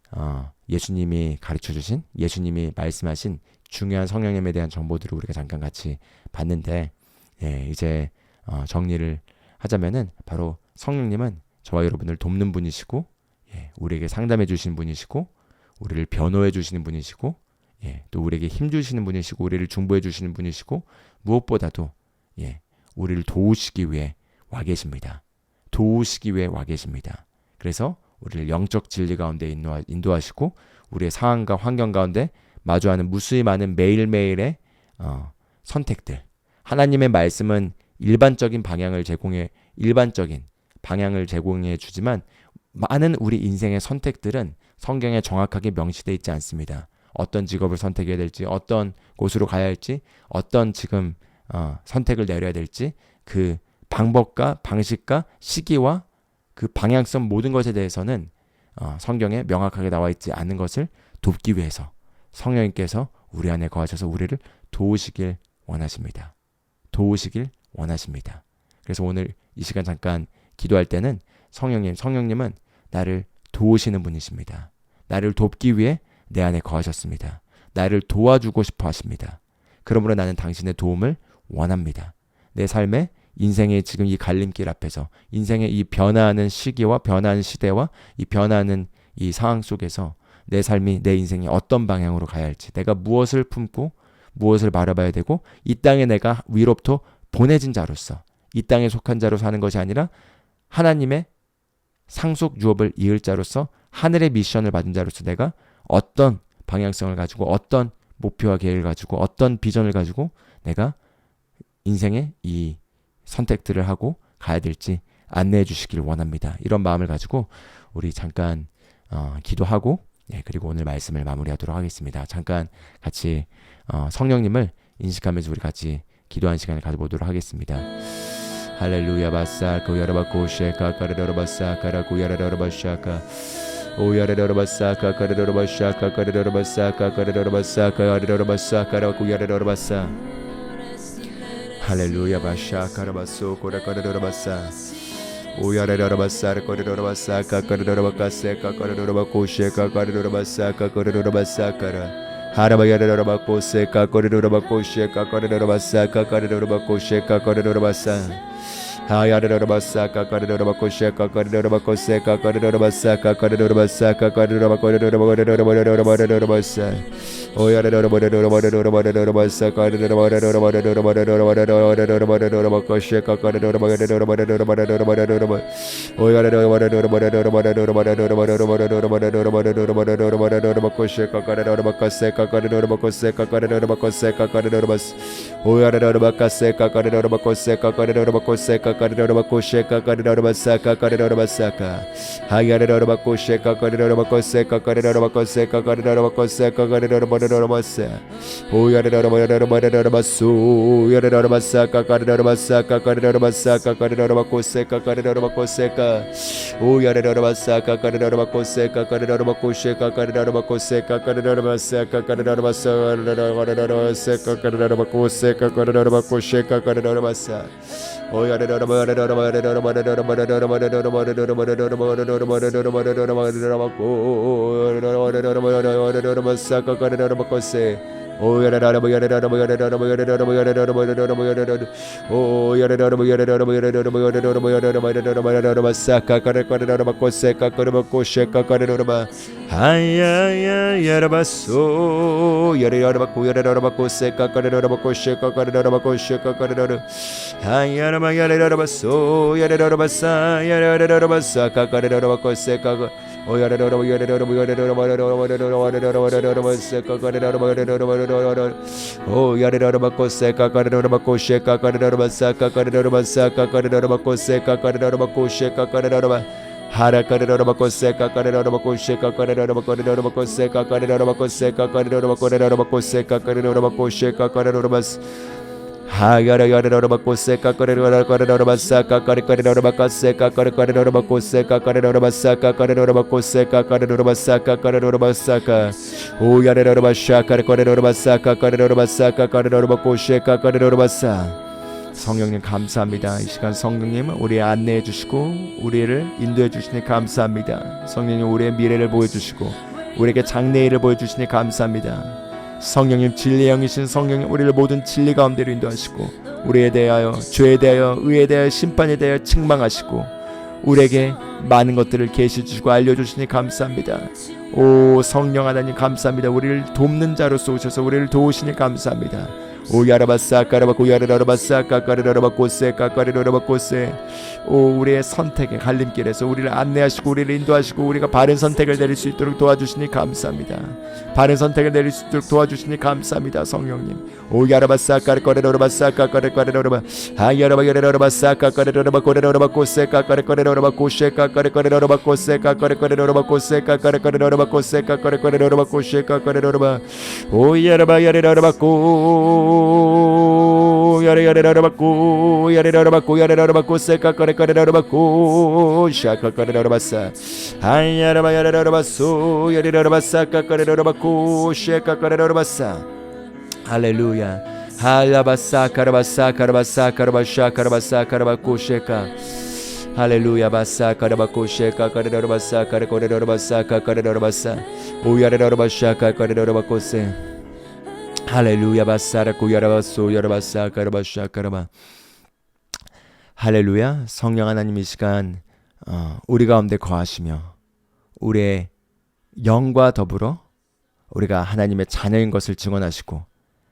예수님이 가르쳐 주신, 예수님이 말씀하신 중요한 성령님에 대한 정보들을 우리가 잠깐 같이 봤는데, 예, 이제 정리를 하자면은 바로 성령님은 저와 여러분을 돕는 분이시고, 예, 우리에게 상담해 주시는 분이시고, 우리를 변호해 주시는 분이시고, 예, 또 우리에게 힘 주시는 분이시고, 우리를 중보해 주시는 분이시고, 무엇보다도 예, 우리를 도우시기 위해 와 계십니다. 그래서 우리를 영적 진리 가운데 인도하시고 우리의 상황과 환경 가운데 마주하는 무수히 많은 매일매일의 선택들, 하나님의 말씀은 일반적인 방향을 제공해 주지만 많은 우리 인생의 선택들은 성경에 정확하게 명시되어 있지 않습니다. 어떤 직업을 선택해야 될지, 어떤 곳으로 가야 할지, 어떤 지금 선택을 내려야 될지, 그 방법과 방식과 시기와 그 방향성 모든 것에 대해서는 성경에 명확하게 나와 있지 않은 것을 돕기 위해서 성령님께서 우리 안에 거하셔서 우리를 도우시길 원하십니다. 그래서 오늘 이 시간 잠깐 기도할 때는 성령님은 나를 도우시는 분이십니다. 나를 돕기 위해 내 안에 거하셨습니다. 나를 도와주고 싶어 하십니다. 그러므로 나는 당신의 도움을 원합니다. 내 삶에 인생의 지금 이 갈림길 앞에서, 인생의 이 변화하는 시기와 변화하는 시대와 이 변화하는 이 상황 속에서 내 삶이, 내 인생이 어떤 방향으로 가야 할지, 내가 무엇을 품고 무엇을 바라봐야 되고, 이 땅에 내가 위로부터 보내진 자로서, 이 땅에 속한 자로 사는 것이 아니라 하나님의 상속 유업을 이을 자로서, 하늘의 미션을 받은 자로서 내가 어떤 방향성을 가지고, 어떤 목표와 계획을 가지고, 어떤 비전을 가지고 내가 인생의 이 선택들을 하고 가야 될지 안내해 주시길 원합니다. 이런 마음을 가지고 우리 잠깐 기도하고, 예, 그리고 오늘 말씀을 마무리하도록 하겠습니다. 잠깐 같이 성령님을 인식하면서 우리 같이 기도하는 시간을 가져보도록 하겠습니다. 할렐루야 바사카 야라바코셰카 카르르바사카라 구야라라바샤카 오야라라바사카 카르르바샤카 카르르바사카 카르르바사카 야라라바사카라 구야라라바사 할렐루야 바샤 카라바소 코라카르르바사 오야라라바사 코르르바사카 카르르바카세카 카르르바코셰카 카르르바사카 카르르바사카라 하라바야라바코세카 카르르바코셰카 카르르바사카 카르르바코셰카 카르르바사 하야라바사카 카르르바코셰카 카르르바코세카 카르르바사카 카르르바사카 카르르바코르르바르르바르르바르르바사 오야라라바르르바르르바르르바사 카르르바르르바르르바르르바르르바르르바코셰카 카르르바르르바르르바르르바르르바 오야라라바르르바르르바르르바르르바르르바르르바르르바코셰카 카르르바카세카 카르르바코세카 카르르바코세카 카르르바스 오야라라바카세카 카르르바코세카 카르르바코세카 카르르바코셰카 카르르바사카 카르르바사카 하야라라바코셰카 카르르바코세카 카르르바코세카 카르르바코세카 카르르바르르바사 오야라라바르르바르르바수 야라라바사카 카르르바사카 카르르바사카 카르르바코세카 카르르바코세카 오야라라바사카 카르르바코세카 카르르바코셰카 카르르바코세카 카르르바사카 카르르바사카 카르르바코세카 카르르바코셰카 카르르바사 하야라바야라바소 야라라바사 야라라바사 카카라바코세카 성령님 감사합니다. 이 시간 성령님 우리 안내해 주시고 우리를 인도해 주시니 감사합니다. 성령님 우리의 미래를 보여주시고 우리에게 장래일을 보여주시니 감사합니다. 성령님 진리의 영이신 성령님 우리를 모든 진리 가운데로 인도하시고 우리에 대하여 죄에 대하여 의에 대하여 심판에 대하여 책망하시고 우리에게 많은 것들을 계시 주시고 알려주시니 감사합니다. 오 성령 하나님 감사합니다. 우리를 돕는 자로서 오셔서 우리를 도우시니 감사합니다. 오야라바사 까라바고 야라라바사 까까르라바고세 까까르라바고세. 오 우리의 선택의 갈림길에서 우리를 안내하시고 우리를 인도하시고 우리가 바른 선택을 내릴 수 있도록 도와주시니 감사합니다. 바른 선택을 내릴 수 있도록 도와주시니 감사합니다. 성령님 오야라바사 까르거레라바사 까까르거레라바 아야라바야라바사 까까르라바고레라바고세 까까르거레라바고세 까까르거레라바고세 까까르거레라바고세 까까르거레라바고세 까까르거레라바고세 까까르라바 오야라바야라바고 야레야레라바고 야레라바고 야레라바고 세까까레까레라바고 샤까까레라바사 아야라바야레라바소 야레라바사 까까레라바고 샤까까레라바사. 할렐루야. 할라바사 카라바사 카라바사 카라바샤 카라바사 카라바고 샤까. 할렐루야. 바사 카라바고 샤까 까레라바사 까레코레라바사 까까레라바사 오야레라바샤 까까레라바고세. 할렐루야. 바사라고 야라바소 야라바사 까라바샤 까라바. 할렐루야. 성령 하나님 이 시간 우리 가운데 거하시며 우리의 영과 더불어 우리가 하나님의 자녀인 것을 증언하시고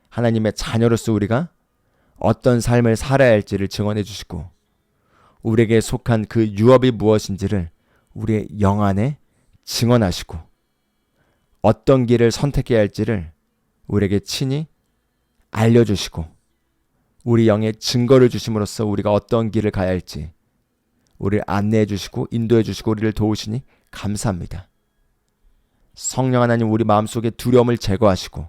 하나님의 자녀로서 우리가 어떤 삶을 살아야 할지를 증언해 주시고 우리에게 속한 그 유업이 무엇인지를 우리의 영 안에 증언하시고 어떤 길을 선택해야 할지를 우리에게 친히 알려주시고 우리 영의 증거를 주심으로써 우리가 어떤 길을 가야 할지 우리를 안내해 주시고 인도해 주시고 우리를 도우시니 감사합니다. 성령 하나님 우리 마음속에 두려움을 제거하시고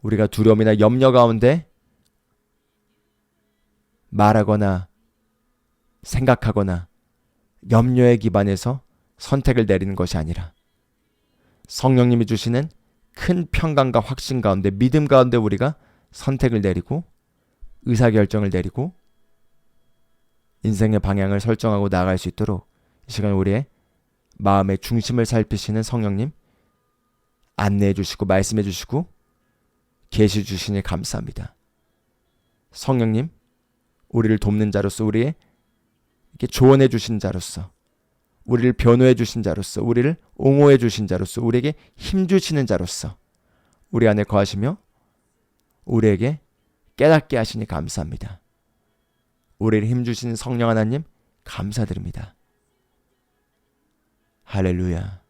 우리가 두려움이나 염려 가운데 말하거나 생각하거나 염려에 기반해서 선택을 내리는 것이 아니라 성령님이 주시는 큰 평강과 확신 가운데 믿음 가운데 우리가 선택을 내리고 의사결정을 내리고 인생의 방향을 설정하고 나아갈 수 있도록 이 시간 우리의 마음의 중심을 살피시는 성령님 안내해 주시고 말씀해 주시고 계시 주시니 감사합니다. 성령님 우리를 돕는 자로서 우리의 이렇게 조언해 주신 자로서 우리를 변호해 주신 자로서 우리를 옹호해 주신 자로서 우리에게 힘 주시는 자로서 우리 안에 거하시며 우리에게 깨닫게 하시니 감사합니다. 우리를 힘 주시는 성령 하나님 감사드립니다. 할렐루야.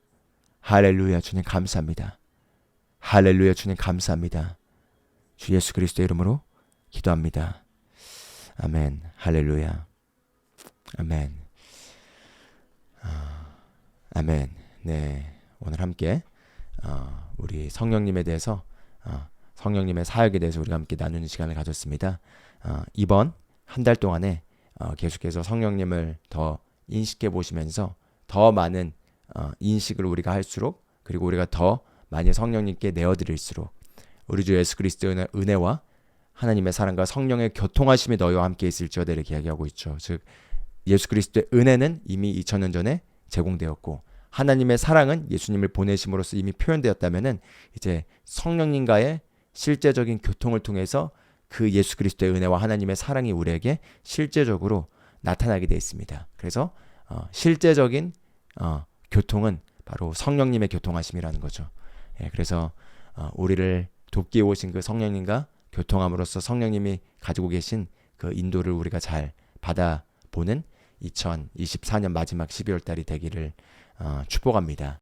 할렐루야. 주님 감사합니다. 할렐루야. 주님 감사합니다. 주 예수 그리스도의 이름으로 기도합니다. 아멘. 할렐루야. 아멘. 아멘. 네, 오늘 함께 우리 성령님에 대해서 성령님의 사역에 대해서 우리가 함께 나누는 시간을 가졌습니다. 이번 한 달 동안에 계속해서 성령님을 더 인식해 보시면서 더 많은 인식을 우리가 할수록 그리고 우리가 더 많이 성령님께 내어드릴수록 우리 주 예수 그리스도의 은혜와 하나님의 사랑과 성령의 교통하심이 너희와 함께 있을지어다 이렇게 이야기하고 있죠. 즉 예수 그리스도의 은혜는 이미 2000년 전에 제공되었고 하나님의 사랑은 예수님을 보내심으로써 이미 표현되었다면은 이제 성령님과의 실제적인 교통을 통해서 그 예수 그리스도의 은혜와 하나님의 사랑이 우리에게 실제적으로 나타나게 되어 있습니다. 그래서 실제적인 교통은 바로 성령님의 교통하심이라는 거죠. 예, 그래서 우리를 돕기 오신 그 성령님과 교통함으로써 성령님이 가지고 계신 그 인도를 우리가 잘 받아보는 2024년 마지막 12월 달이 되기를 축복합니다.